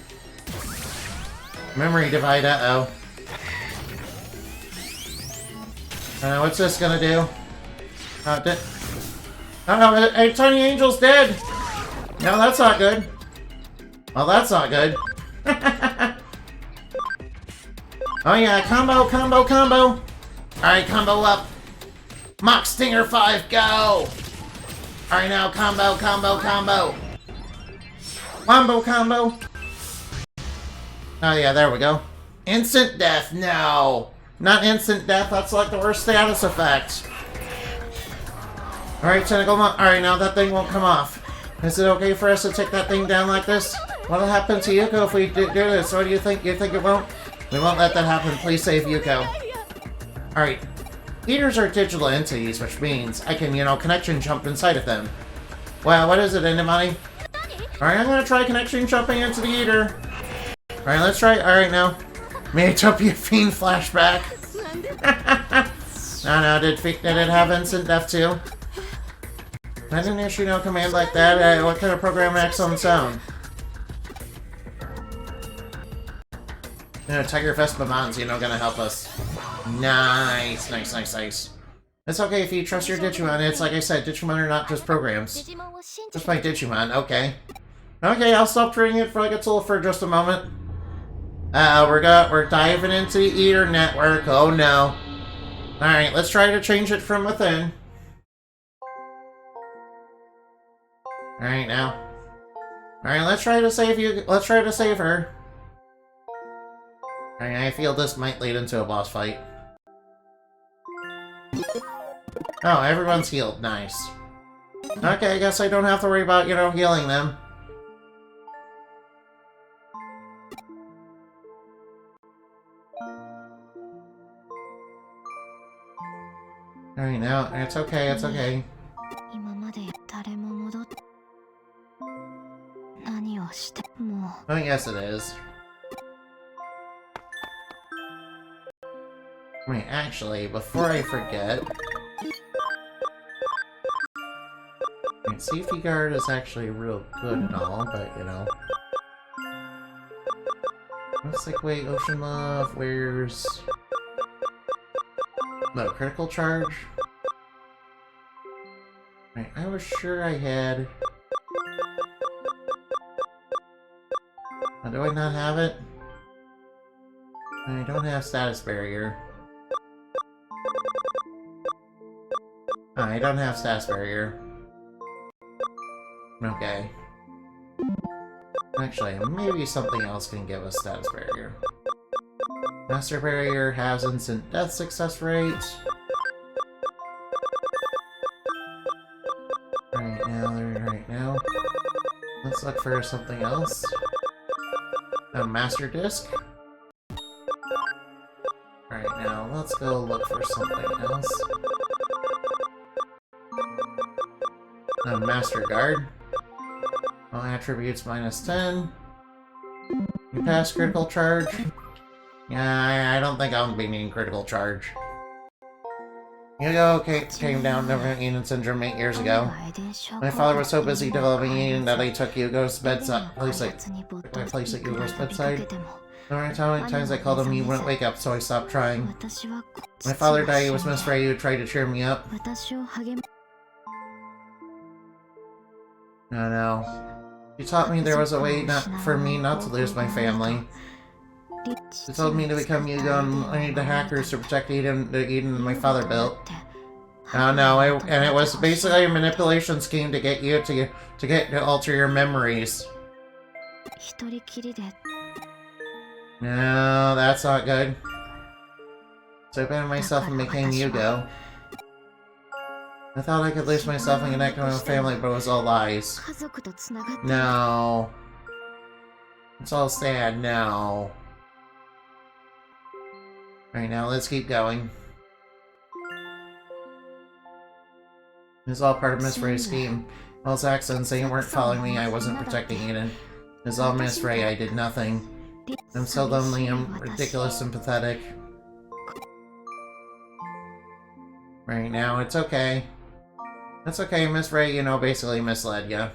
Memory divide, uh-oh. What's this gonna do? Oh, Tiny Angel's dead! No, that's not good. Well, that's not good. Oh yeah, combo, combo, combo! Alright, combo up. Mock Stinger 5, go! Alright, now combo, combo, combo. Combo, combo. Oh yeah, there we go. Instant death, no! Not instant death, that's like the worst status effect. Alright, Tentacle Monk. Alright, now that thing won't come off. Is it okay for us to take that thing down like this? What'll happen to Yuko if we do this? What do you think? You think it won't? We won't let that happen. Please save Yuko. Alright. Eaters are digital entities, which means I can, connection jump inside of them. Well, what is it, Indamani? Alright, I'm gonna try connection jumping into the eater. Alright, let's try. Alright, now. Maytopia Fiend flashback. No, did it have instant death too? I didn't issue no command like that. What kind of program acts on its own? Tiger Vespamon's, gonna help us. Nice, nice, nice, nice. It's okay if you trust your Digimon. It's like I said, Digimon are not just programs. Just my Digimon, okay. Okay, I'll stop treating it like a tool for just a moment. We're diving into the Eater network. Oh no. Alright, let's try to change it from within. Alright now. Alright, let's try to save you. Let's try to save her. Alright, I feel this might lead into a boss fight. Oh, everyone's healed. Nice. Okay, I guess I don't have to worry about, healing them. Alright, now, it's okay, it's okay. Oh, yes it is. Wait, actually, before I forget... Wait, Safety Guard is actually real good and all, but, Looks like, wait, Ocean Love, where's... No, Critical Charge? Wait, I was sure I had... Oh, do I not have it? I don't have Status Barrier. Oh, I don't have Status Barrier. Okay. Actually, maybe something else can give us Status Barrier. Master Barrier has instant death success rate. Right now. Let's look for something else. A Master Disc. Right now, let's go look for something else. A Master Guard. All attributes -10. You pass Critical Charge. Yeah, I don't think I'll be needing Critical Charge. Yugo came down with Eden Syndrome 8 years ago. My father was so busy developing Eden that he took Yugo's bedside, place at Yugo's bedside. No matter how many times I called him, he wouldn't wake up, so I stopped trying. My father died, it was Miss Ray who tried to cheer me up. No. She taught me there was a way for me not to lose my family. She told me to become Yugo and I need the hackers to protect Eden my father built. Oh no, and it was basically a manipulation scheme to get you to alter your memories. No, that's not good. So I abandoned myself and became Yugo. I thought I could lose myself and connect with my family, but it was all lies. No. It's all sad, no. Alright, now let's keep going. It's all part of Miss Ray's scheme. Well, accidents, they weren't following me, I wasn't protecting Eden. It's all Miss Ray, I did nothing. I'm so lonely, I'm ridiculous and pathetic. Right now, it's okay. It's okay, Miss Ray, basically misled ya.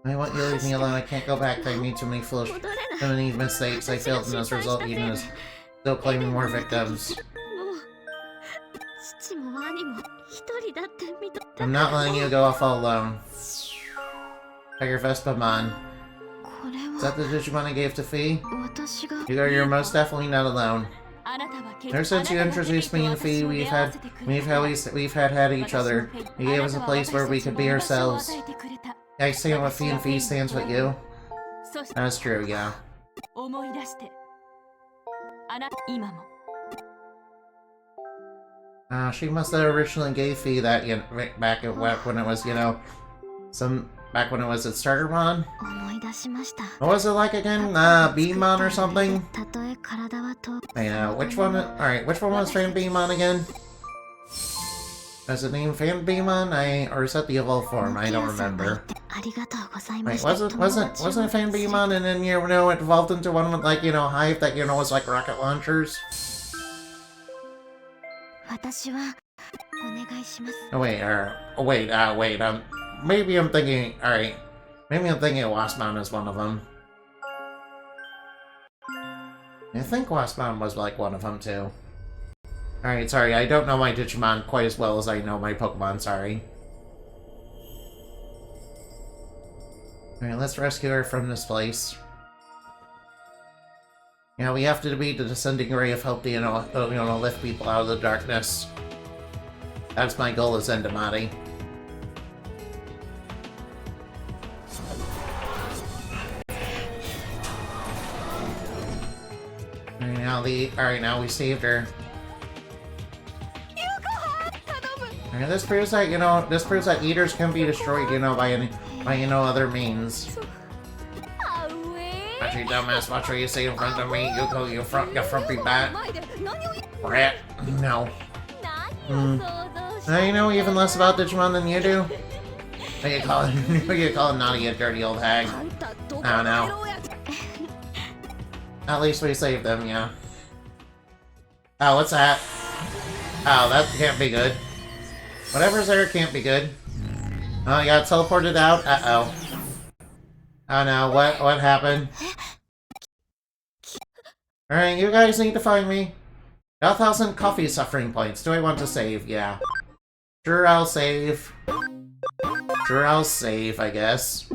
I want you to leave me alone. I can't go back. I made too many foolish, too many mistakes. I failed, and as a result, Eden is still claiming more victims. I'm not letting you go off all alone. Tiger Vespamon. Is that the Digimon I gave to Fee? You're most definitely not alone. Ever since you introduced me and Fee, we've had each other. You gave us a place where we could be ourselves. I stand with Fee and Fee stands with you. That's true, yeah. She must have originally gave Fee that back when it was, back when it was at Startermon. What was it like again? Beamon or something? Which one? Alright, which one was Fan Beamon again? Was it named Fan Beamon? Or is that the evolved form? I don't remember. Wait, wasn't it Fan Beamon and then, it evolved into one with, Hive that, was like rocket launchers? Maybe I'm thinking, alright. Maybe I'm thinking Waspmon is one of them. I think Waspmon was like one of them too. Alright, sorry, I don't know my Digimon quite as well as I know my Pokemon, sorry. Alright, let's rescue her from this place. We have to be the descending ray of hope to, lift people out of the darkness. That's my goal as Endamati. Alright, now we saved her. Alright, this proves that eaters can be destroyed, by other means. Watch you dumbass, watch what you say in front of me, you frumpy bat. Rat. No. I know even less about Digimon than you do. What you call naughty, you dirty old hag. I don't know. At least we saved them, yeah. Oh, what's that? Oh, that can't be good. Whatever's there can't be good. Oh, I got teleported out? Uh-oh. Oh no, what happened? Alright, you guys need to find me. 1,000 coffee suffering points. Do I want to save? Yeah. Sure, I'll save. Sure, I'll save, I guess.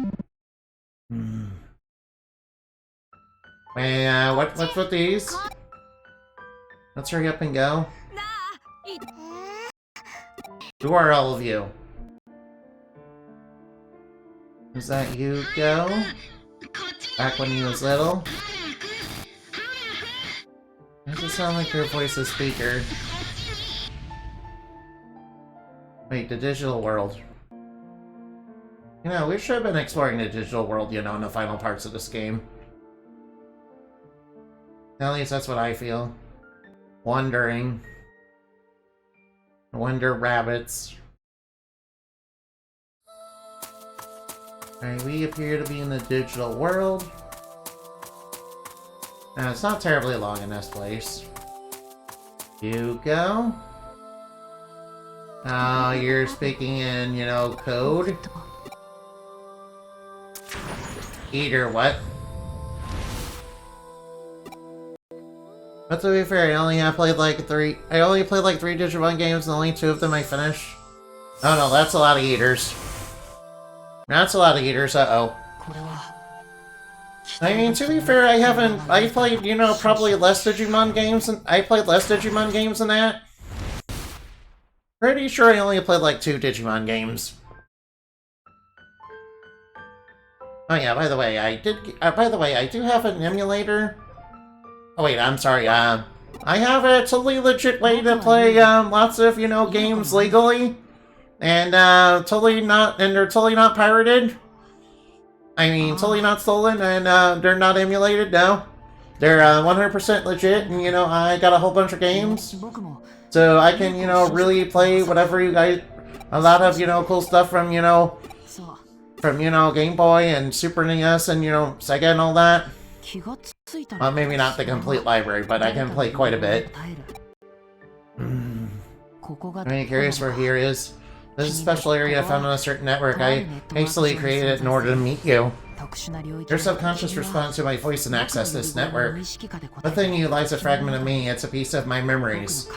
Hey, what's with these? Let's hurry up and go. Who are all of you? Is that you, Go? Back when you was little? Does it sound like your voice is speaker? Wait, the digital world. We should have been exploring the digital world, in the final parts of this game. At least that's what I feel. Wondering. Wonder rabbits. Alright, we appear to be in the digital world. Now, it's not terribly long in this place. You go. Oh, you're speaking in, code? Eater, what? But to be fair, I only played like 3 Digimon games and only 2 of them I finished. Oh no, that's a lot of eaters. That's a lot of eaters, uh-oh. I mean, to be fair, I played, probably less Digimon games than, I played less Digimon games than that. Pretty sure I only played like 2 Digimon games. Oh yeah, by the way, I do have an emulator. Oh wait, I'm sorry, I have a totally legit way to play, lots of, games legally. And, they're totally not pirated. I mean, totally not stolen, and, they're not emulated, no. They're, 100% legit, and, I got a whole bunch of games. So I can, really play whatever you guys... A lot of, cool stuff from, Game Boy and Super NES and, Sega and all that. Well, maybe not the complete library, but I can play quite a bit. I'm curious where here is. This is a special area found on a certain network. I hastily created it in order to meet you. Your subconscious responds to my voice and access this network. Within you lies a fragment of me. It's a piece of my memories.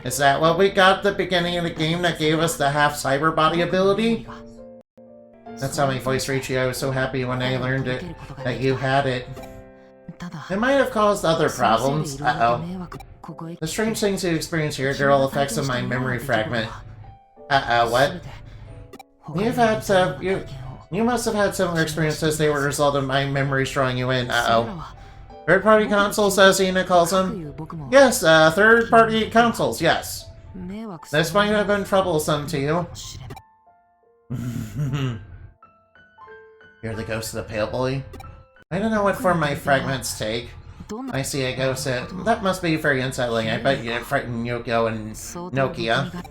Is that what we got at the beginning of the game that gave us the half cyber body ability? That's how my voice reached you. I was so happy when I learned it, that you had it. It might have caused other problems. Uh-oh. The strange things you experience here, they're all effects of my memory fragment. Uh-oh, what? You must have had similar experiences. They were a result of my memories drawing you in. Uh-oh. Third-party consoles, as Ina calls them? Yes, third-party consoles, yes. This might have been troublesome to you. You're the ghost of the pale boy? I don't know what form my fragments take. I see a ghost. That must be very unsettling. I bet you frightened Yoko and Nokia.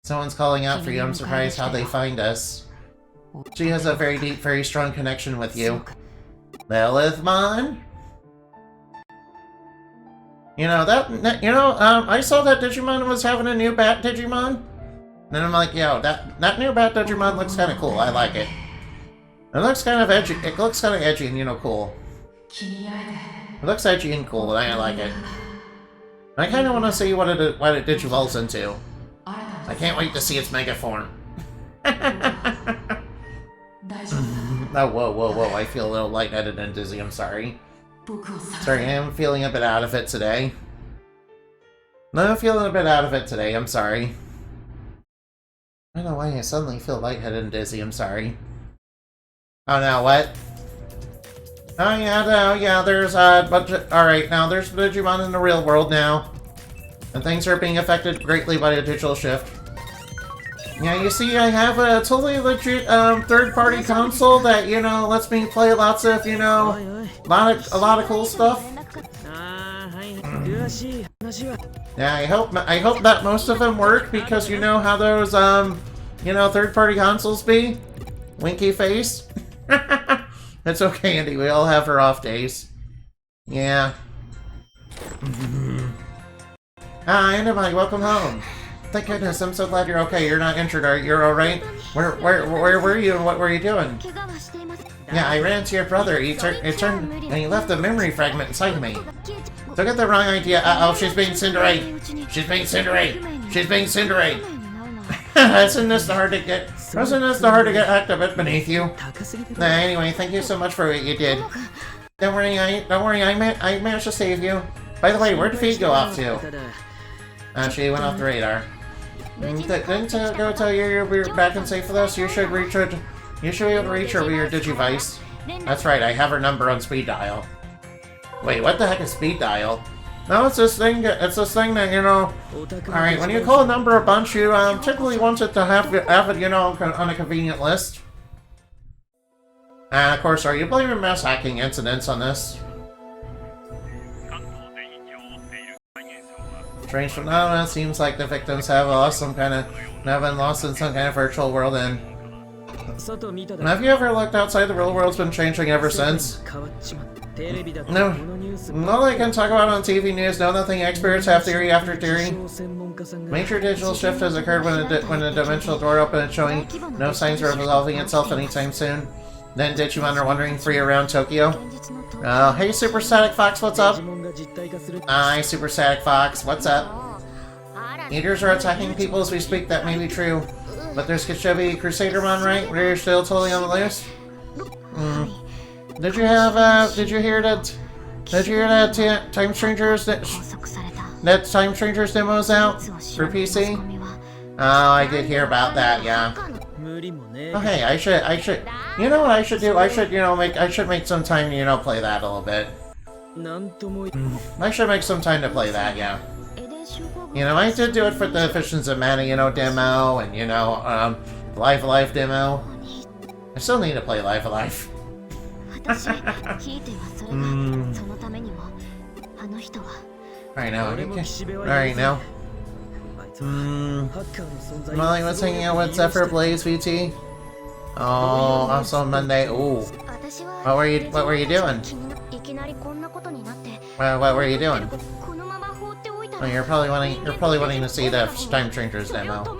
Someone's calling out for you. I'm surprised how they find us. She has a very deep, very strong connection with you. Lilithmon? I saw that Digimon was having a new Bat Digimon. And I'm like, yo, that new Bat Digimon looks kind of cool. I like it. It looks kind of edgy. It looks kind of edgy and, cool. It looks edgy and cool, and I like it. I kind of want to see what it digivolves into. I can't wait to see its mega form. Oh, whoa. I feel a little lightheaded and dizzy. I'm sorry. Sorry, I am feeling a bit out of it today. No, I'm feeling a bit out of it today. I'm sorry. I don't know why I suddenly feel lightheaded and dizzy. I'm sorry. Oh, no, what? Oh, yeah, there's, alright, now there's Digimon in the real world now. And things are being affected greatly by the digital shift. Yeah, you see, I have a totally legit, third-party console that, lets me play lots of, a lot of cool stuff. Yeah, I hope that most of them work, because you know how those, third-party consoles be? Winky face? It's okay, Andy, we all have our off days. Yeah. Hi, Andy, welcome home. Thank goodness, I'm so glad you're okay. You're not injured, are you? You're alright? Where were you and what were you doing? Yeah, I ran into your brother. It turned and he left a memory fragment inside me. Don't get the wrong idea. Uh-oh, she's being Cinderade. She's being Cinderade. She's being Cinderade. Isn't this the hard to get hacked a bit beneath you? Anyway, thank you so much for what you did. Don't worry, I managed to save you. By the way, where'd Feed go off to? She went off the radar. Didn't go tell you we're back and safe with us? You should be able to reach her with your Digivice. That's right, I have her number on speed dial. Wait, what the heck is speed dial? No, it's this thing that, alright, when you call a number a bunch, you typically want it to have it, on a convenient list. And of course, are you blaming mass hacking incidents on this? Strange phenomena. Seems like the victims have been lost in some kind of virtual world. And have you ever looked outside? The real world's been changing ever since. No, all I can talk about on TV news. No, nothing. Experts have theory after theory. Major digital shift has occurred when a dimensional door opened and showing no signs of resolving itself anytime soon. Then Digimon are wandering free around Tokyo. Hey Super Static Fox, what's up? Hi Super Static Fox, what's up? Eaters are attacking people as we speak, that may be true. But there's Kishibe Crusadermon, right? We're still totally on the loose? Did you hear that Time Strangers demo's out for PC? Oh, I did hear about that, yeah. Oh, hey, I should, you know what I should do? I should make some time to, play that a little bit. I should make some time to play that, yeah. I did do it for the Visions of Mana, demo, and, Live Alive demo. I still need to play Live Alive. Alright now. Molly was hanging out with Zephyr Blaze VT. Oh, also Monday. Ooh. What were you doing? What were you doing? Oh, you're probably wanting to see the Time Changers demo.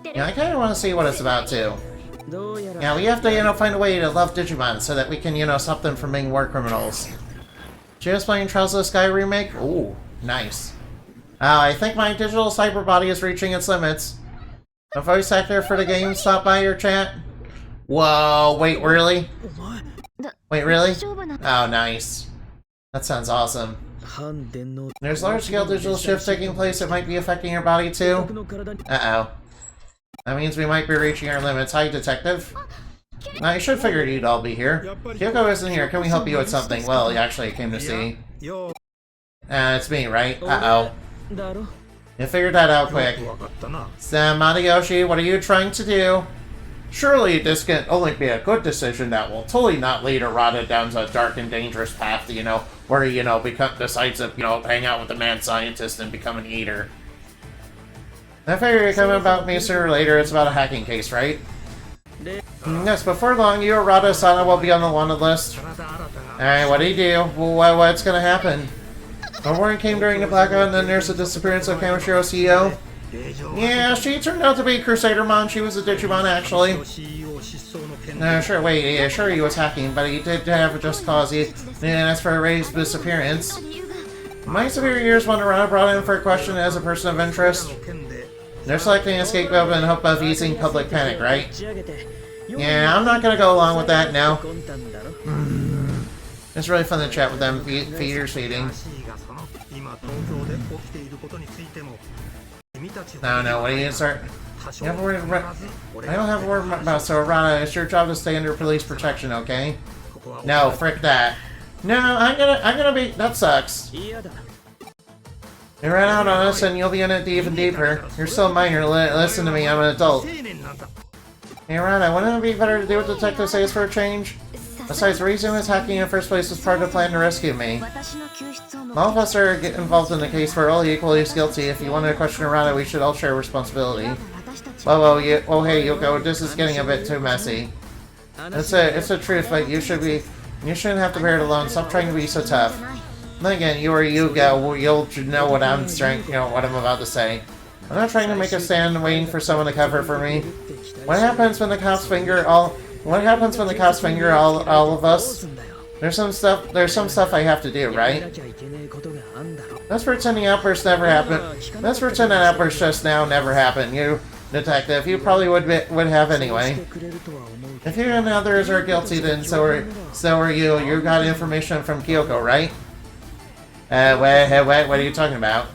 Yeah, I kind of want to see what it's about too. Yeah, we have to, find a way to love Digimon so that we can, stop them from being war criminals. Just playing Trials of the Sky remake? Ooh, nice. I think my digital cyber body is reaching its limits. The voice actor for the game stopped by your chat. Whoa, wait, really? Wait, really? Oh, nice. That sounds awesome. There's large-scale digital shifts taking place that might be affecting your body too. Uh-oh. That means we might be reaching our limits. Hi, Detective. I should figured you'd all be here. Kyoko isn't here. Can we help you with something? Well, actually, I came to see. It's me, right? Uh-oh. You figured that out quick. Matayoshi, what are you trying to do? Surely this can only be a good decision that will totally not lead Arata down a dark and dangerous path, where he, decides to, hang out with the mad scientist and become an eater. I figure you're coming about me sooner or later. It's about a hacking case, right? Yes, before long, you, Arata-sana, will be on the wanted list. Alright, what do you do? Well, what's gonna happen? A warning came during the blackout, and then there's the disappearance of Kamoshiro's CEO. Yeah, she turned out to be Crusadermon. She was a Digimon, actually. Sure, wait, yeah, sure he was hacking, but he did have a just cause. And that's for Ray's disappearance. My superiors want Arata brought in for a question as a person of interest. They're selecting a scapegoat in hope of easing public panic, right? Yeah, I'm not gonna go along with that now. It's really fun to chat with them, feeders feeding. No, what do you start? You have a word I don't have a word about so Arata, it's your job to stay under police protection, okay? No, frick that. No, I'm gonna be, that sucks. You ran out on us and you'll be in it even deeper. You're still a minor, listen to me, I'm an adult. Hey Arata, wouldn't it be better to do what detectives say for a change? Besides, the reason he was hacking in the first place was part of the plan to rescue me. All of us are involved in the case. We're all equally as guilty. If you wanted to question Arata, we should all share responsibility. Whoa, hey, Yoko, this is getting a bit too messy. It's a truth, but you shouldn't have to bear it alone. Stop trying to be so tough. Then again, you or Yuga, you'll know what I'm about to say. I'm not trying to make a stand waiting for someone to cover for me. What happens when the cops finger all of us? There's some stuff I have to do, right? Let's pretend the outburst never happened. Let's pretend that outburst just now never happened. You, detective, you probably would have anyway. If you and others are guilty, then so are you. You got information from Kyoko, right? What are you talking about?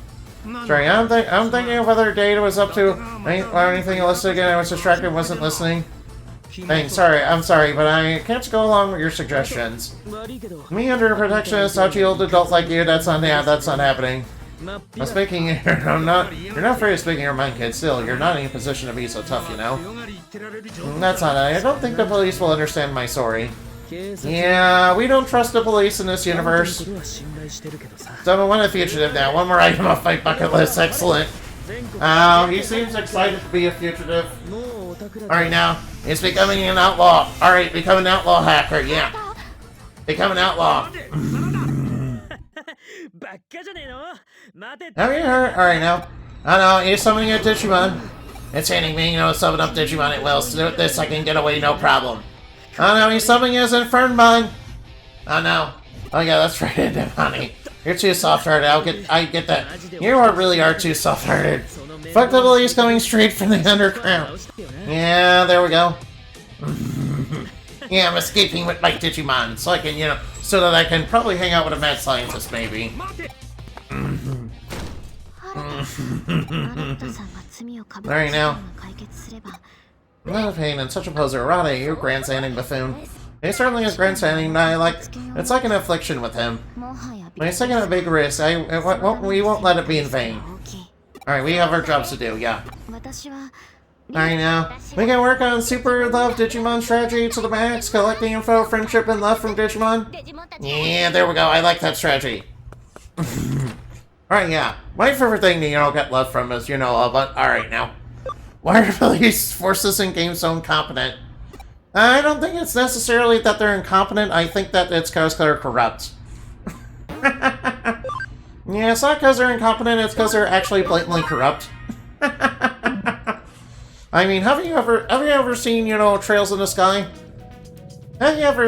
Sorry, I'm thinking of whether Data was up to or anything illicit again. I was distracted and wasn't listening. Thanks, I'm sorry, but I can't go along with your suggestions. Me under protection of such an old adult like you, that's not happening. I'm speaking, you're not free to speak in your mind, kid. Still, you're not in a position to be so tough, That's not it. I don't think the police will understand my story. Yeah, we don't trust the police in this universe. So, one a fugitive now. One more item off my bucket list. Excellent. He seems excited to be a fugitive. Alright, now, it's becoming an outlaw. Alright, become an outlaw hacker, yeah. Become an outlaw. Have you heard? Alright, now. Oh no, you're summoning a Digimon. It's handing me, summon up Digimon at will. So with this, I can get away no problem. Oh no, he's summoning his Infernmon. Oh no. Oh yeah, that's right, honey. You're too soft-hearted. I get that. You really are too soft-hearted. Fuck the police coming straight from the underground. Yeah, there we go. Yeah, I'm escaping with my Digimon, so I can, so that I can probably hang out with a mad scientist, maybe. Alright, now. Not a pain and such a poser. Arata, you grandstanding buffoon. He certainly is grandstanding, and it's like an affliction with him. When he's taking a big risk, we won't let it be in vain. Alright, we have our jobs to do, yeah. Alright now, we can work on Super Love Digimon strategy to the max, collecting info, friendship, and love from Digimon. Yeah, there we go, I like that strategy. Alright, yeah. My favorite thing to, get love from is, but alright now. Why are police forces in games so incompetent? I don't think it's necessarily that they're incompetent, I think that it's because they're corrupt. Yeah, it's not because they're incompetent, it's because they're actually blatantly corrupt. I mean, have you ever seen, you know, Trails in the Sky? Have you ever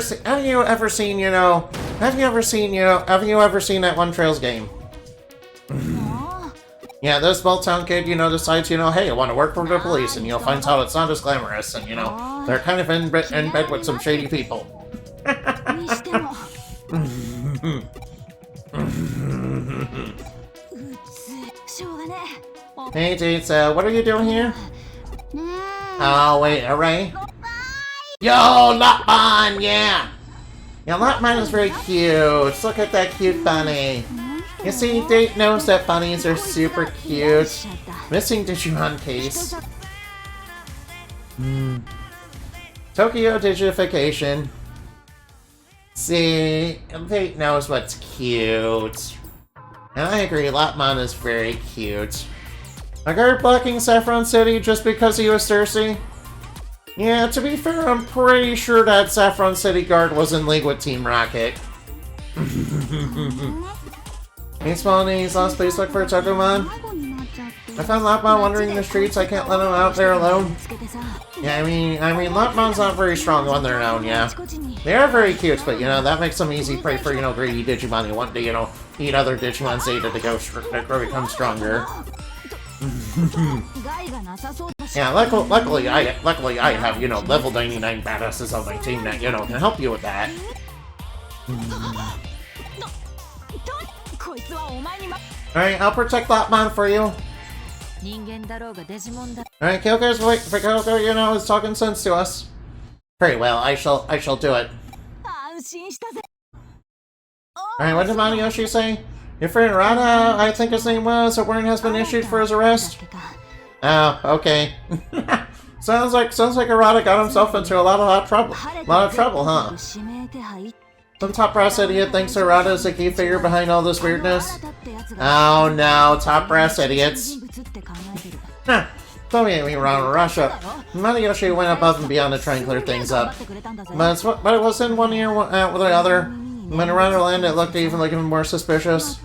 seen that one Trails game? Yeah, this small town kid, you know, decides, you know, hey, I want to work for the police, and, you know, finds out it's not as glamorous, and, you know, they're kind of in bed with some shady people. Hey, dudes, what are you doing here? Oh, wait, alright. Yo, Lopman, yeah! Yeah, Lopman is very cute. Look at that cute bunny. You see, Date knows that bunnies are super cute. Missing Digimon case. Tokyo Digification. See, Date knows what's cute. And I agree, Lopman is very cute. A guard blocking Saffron City just because he was thirsty? Yeah, to be fair, I'm pretty sure that Saffron City guard was in league with Team Rocket. Hey, Smallnies, lost please look for Tokumon. I found Lopman wandering in the streets, I can't let him out there alone. Yeah, I mean, Lopman's not very strong on their own, yeah. They are very cute, but, you know, that makes them easy prey for, you know, greedy Digimon who want to, you know, eat other Digimon's data to become stronger. Yeah, luckily I have, you know, level 99 badasses on my team that, you know, can help you with that. Alright, I'll protect Lopman for you. Alright, Kyoko, you know, is talking sense to us. Very well, I shall do it. Alright, what did Maniyoshi say? Your friend Rada, I think his name was, a warrant has been issued for his arrest? Oh, okay. sounds like Arata got himself into a lot of trouble. Huh? Some top brass idiot thinks Arata is the key figure behind all this weirdness. Oh no, top brass idiots. Don't get me wrong, Russia. Maniyoshi went above and beyond to try and clear things up. But it was in one ear, out with the other. When Arata landed, it looked even more suspicious.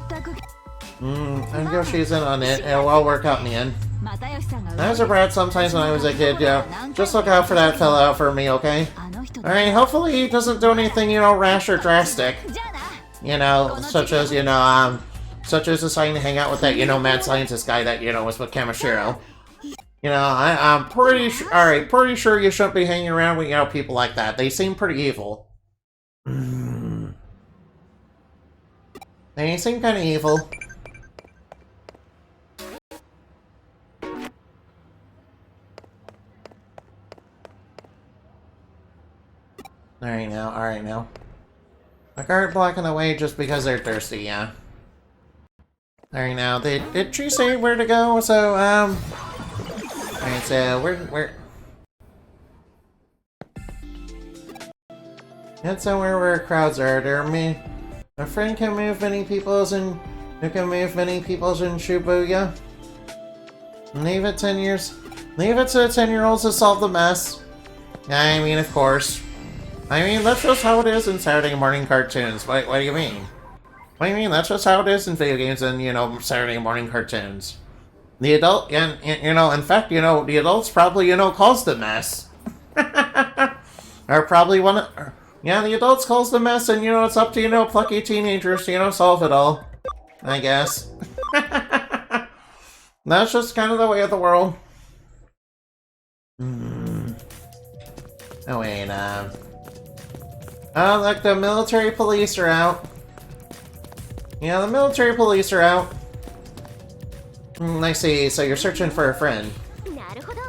And Yoshi's in on it, it'll all work out in the end. I was a brat sometimes when I was a kid, yeah. Just look out for that fella out for me, okay? Alright, hopefully he doesn't do anything, you know, rash or drastic. You know, such as deciding to hang out with that, you know, mad scientist guy that, you know, was with Kamishiro. You know, I'm pretty sure you shouldn't be hanging around with, you know, people like that. They seem pretty evil. They seem kind of evil. Alright now. A guard blocking the way just because they're thirsty, yeah. Alright now, did she say where to go? So, alright, so, where... Head somewhere where crowds are, a friend can move many peoples in Shibuya. Leave it to the 10-year-olds to solve the mess. I mean, of course. I mean, that's just how it is in Saturday morning cartoons. What do you mean? What do you mean? That's just how it is in video games and, you know, Saturday morning cartoons. The adult, and you know, in fact, you know, the adults probably, you know, caused the mess. Or probably yeah, the adults caused the mess, and, you know, it's up to, you know, plucky teenagers to, you know, solve it all. I guess. That's just kind of the way of the world. Oh, wait, oh, look, the military police are out. Yeah, the military police are out. I see, so you're searching for a friend.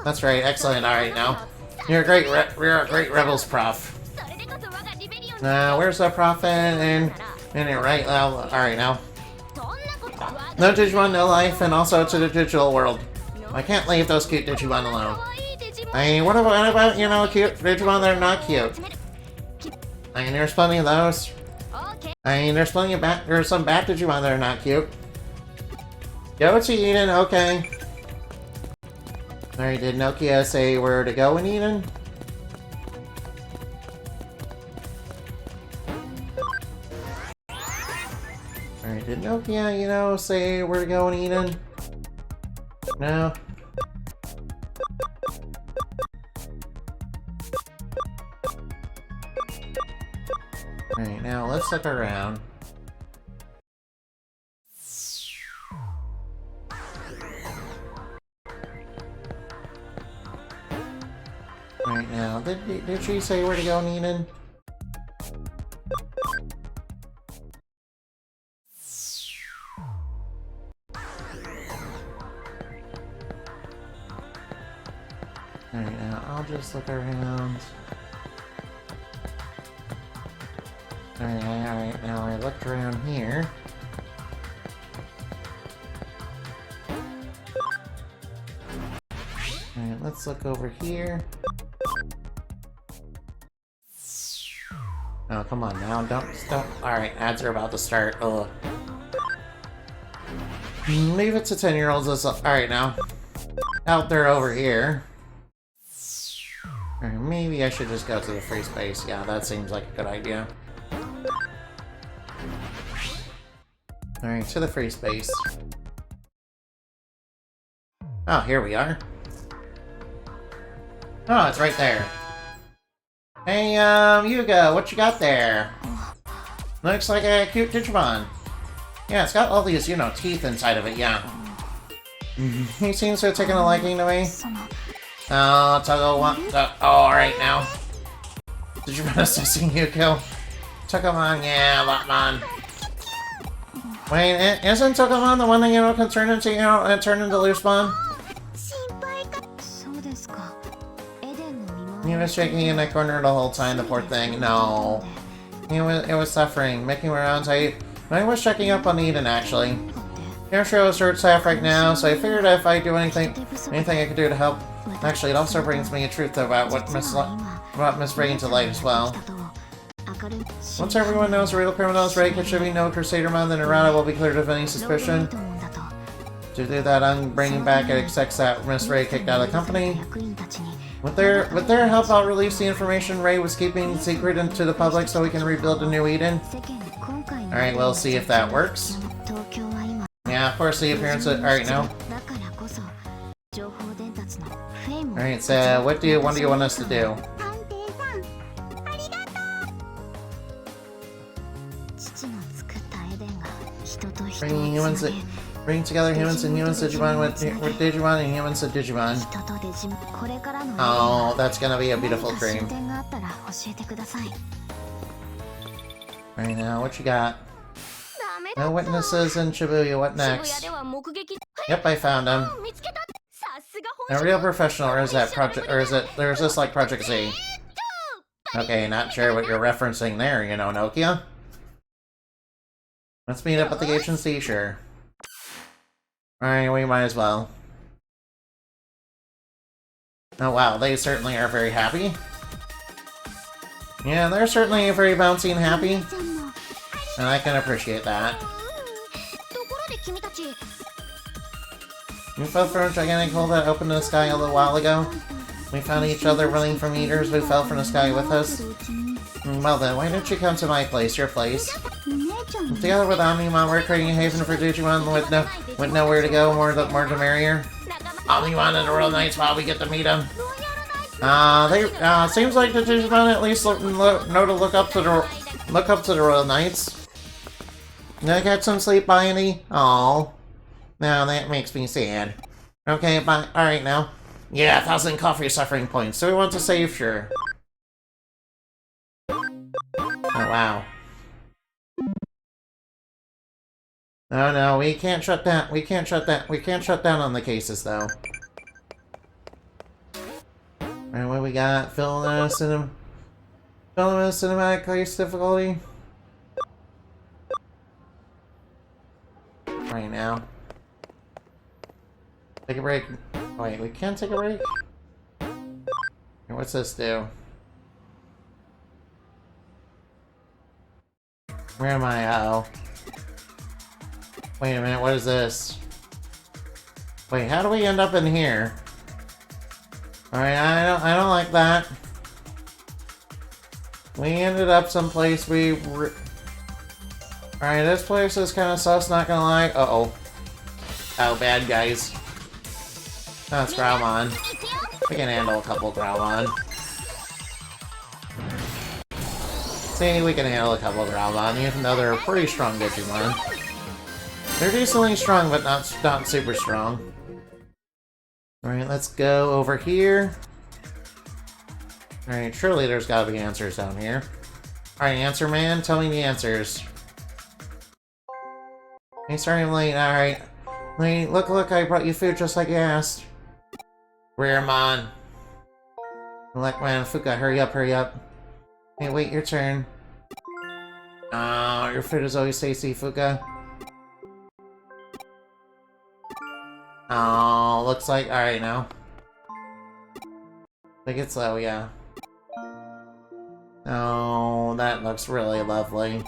That's right, excellent, alright now. You're a great Rebels prof. Where's the prof and right now? Alright now. No Digimon, no life, and also to the digital world. I can't leave those cute Digimon alone. I mean, what about, you know, cute Digimon that are not cute? I mean, there's plenty of those. I mean, there's some bad Digimon that are not cute. Go to Eden, okay. Alright, did Nokia say where to go in Eden? Alright, did Nokia, you know, say where to go in Eden? No? Alright, now let's look around. Alright, now, did she say where to go in Eden? Alright, now I'll just look around. Alright, now I looked around here. Alright, let's look over here. Oh, come on now, don't stop. Alright, ads are about to start. Ugh. Leave it to 10-year-olds. Alright, now. Out there over here. Or maybe I should just go to the free space. Yeah, that seems like a good idea. Alright, to the free space. Oh, here we are. Oh, it's right there. Hey, Yuga, what you got there? Looks like a cute Digimon. Yeah, it's got all these, you know, teeth inside of it, yeah. He seems to have taken a liking to me. Oh, alright now. Did you run assessing Yuko? Tokamon, yeah, Batman. Wait, isn't Tokamon the one that, you know, can turn into, you know, turn into loose spawn? He was shaking in the corner the whole time, the poor thing. No. It was suffering, making rounds. I was checking up on Eden, actually. Airship is short staffed right now, so I figured if I do anything I could do to help. Actually, it also brings me a truth about what Miss Reagan to light as well. Once everyone knows the real criminal is Reik, it should be no Crusadermon, then Errata will be cleared of any suspicion. To do that, I'm bringing back execs that Miss Ray kicked out of the company. With their help, I'll release the information Ray was keeping secret into the public so we can rebuild a new Eden. Alright, we'll see if that works. Yeah, of course, the appearance of... Alright, now. Alright, so what do you want us to do? Bring together humans and humans Digimon with Digimon and humans to Digimon. Oh, that's gonna be a beautiful dream. Right now, what you got? No witnesses in Shibuya, what next? Yep, I found him. A real professional, or is this like Project Z? Okay, not sure what you're referencing there, you know, Nokia. Let's meet up at the agency, sure. Alright, we might as well. Oh wow, they certainly are very happy. Yeah, they're certainly very bouncy and happy. And I can appreciate that. You fell from a gigantic hole that opened in the sky a little while ago. We found each other running from eaters who fell from the sky with us. Well then, why don't you come to my place, your place? Together with Omnimon, we're creating a haven for Digimon with nowhere to go, more the merrier. Omnimon and the Royal Knights while we get to meet them. Seems like the Digimon at least know to look up to the Royal Knights. Now get some sleep, Biony. Aww. Now that makes me sad. Okay, bye. Alright now. Yeah, 1,000 coffee suffering points. So we want to save, sure. Oh wow. Oh no, we can't shut down. We can't shut down on the cases though. Alright, what we got? Film a cinematic case difficulty. Right now. Take a break. Wait, we can't take a break? What's this do? Where am I? Uh-oh. Wait a minute, what is this? Wait, how do we end up in here? Alright, I don't like that. We ended up someplace Alright, this place is kind of sus, not gonna lie. Uh-oh. Oh, bad guys. That's Growlmon. We can handle a couple Growlmon. See, we can handle a couple Growlmon, even though they're pretty strong Digimon. They're decently strong, but not super strong. Alright, let's go over here. Alright, surely there's gotta be answers down here. Alright, answer man, tell me the answers. Hey, sorry I'm late, alright. Wait, look, I brought you food just like you asked. Rearmon. Like, man, Fuka, hurry up. Hey, wait, your turn. Oh, your food is always tasty, Fuka. Oh, looks like, alright now. Take it slow, yeah. Oh, that looks really lovely.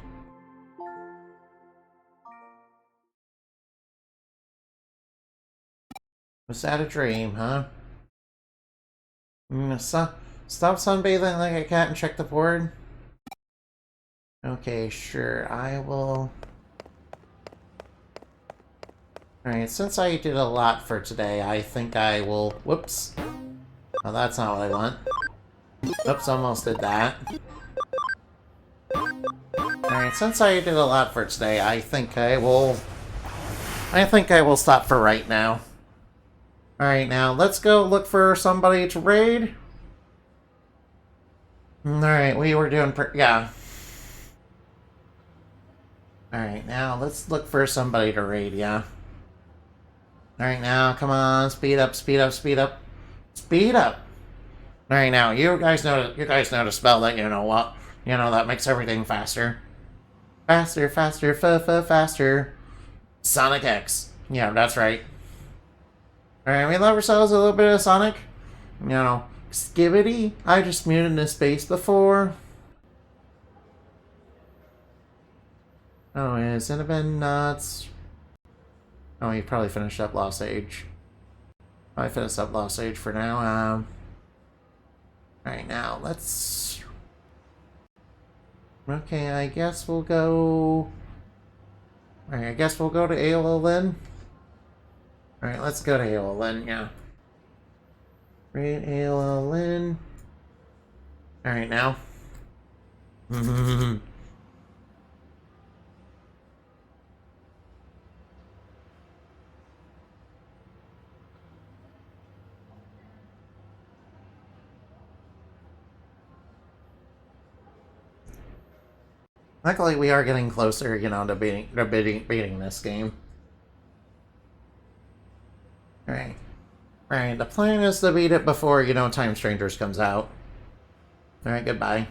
Was that a dream, huh? Stop sunbathing like a cat and check the board. Okay, sure, I will... Alright, since I did a lot for today, I think I will... Whoops. Oh, that's not what I want. Oops, almost did that. Alright, since I did a lot for today, I think I will stop for right now. Alright, now let's go look for somebody to raid. Alright, we were doing yeah. Alright, now let's look for somebody to raid, yeah. Alright, now, come on, speed up. Alright, now, you guys know to spell that, you know what? You know, that makes everything faster. Faster. Sonic X. Yeah, that's right. Alright, we love ourselves a little bit of Sonic. You know, Skibbity. I just muted this space before. Oh, is it been nuts? Oh, he probably finished up Lost Age. I finished up Lost Age for now. Alright, now, let's... Okay, I guess we'll go... Alright, I guess we'll go to AOL. Alright, let's go to AOL, yeah. Raid AOL. Alright, now. Luckily, we are getting closer, you know, to beating this game. Alright. Alright, the plan is to beat it before, you know, Time Strangers comes out. Alright, goodbye.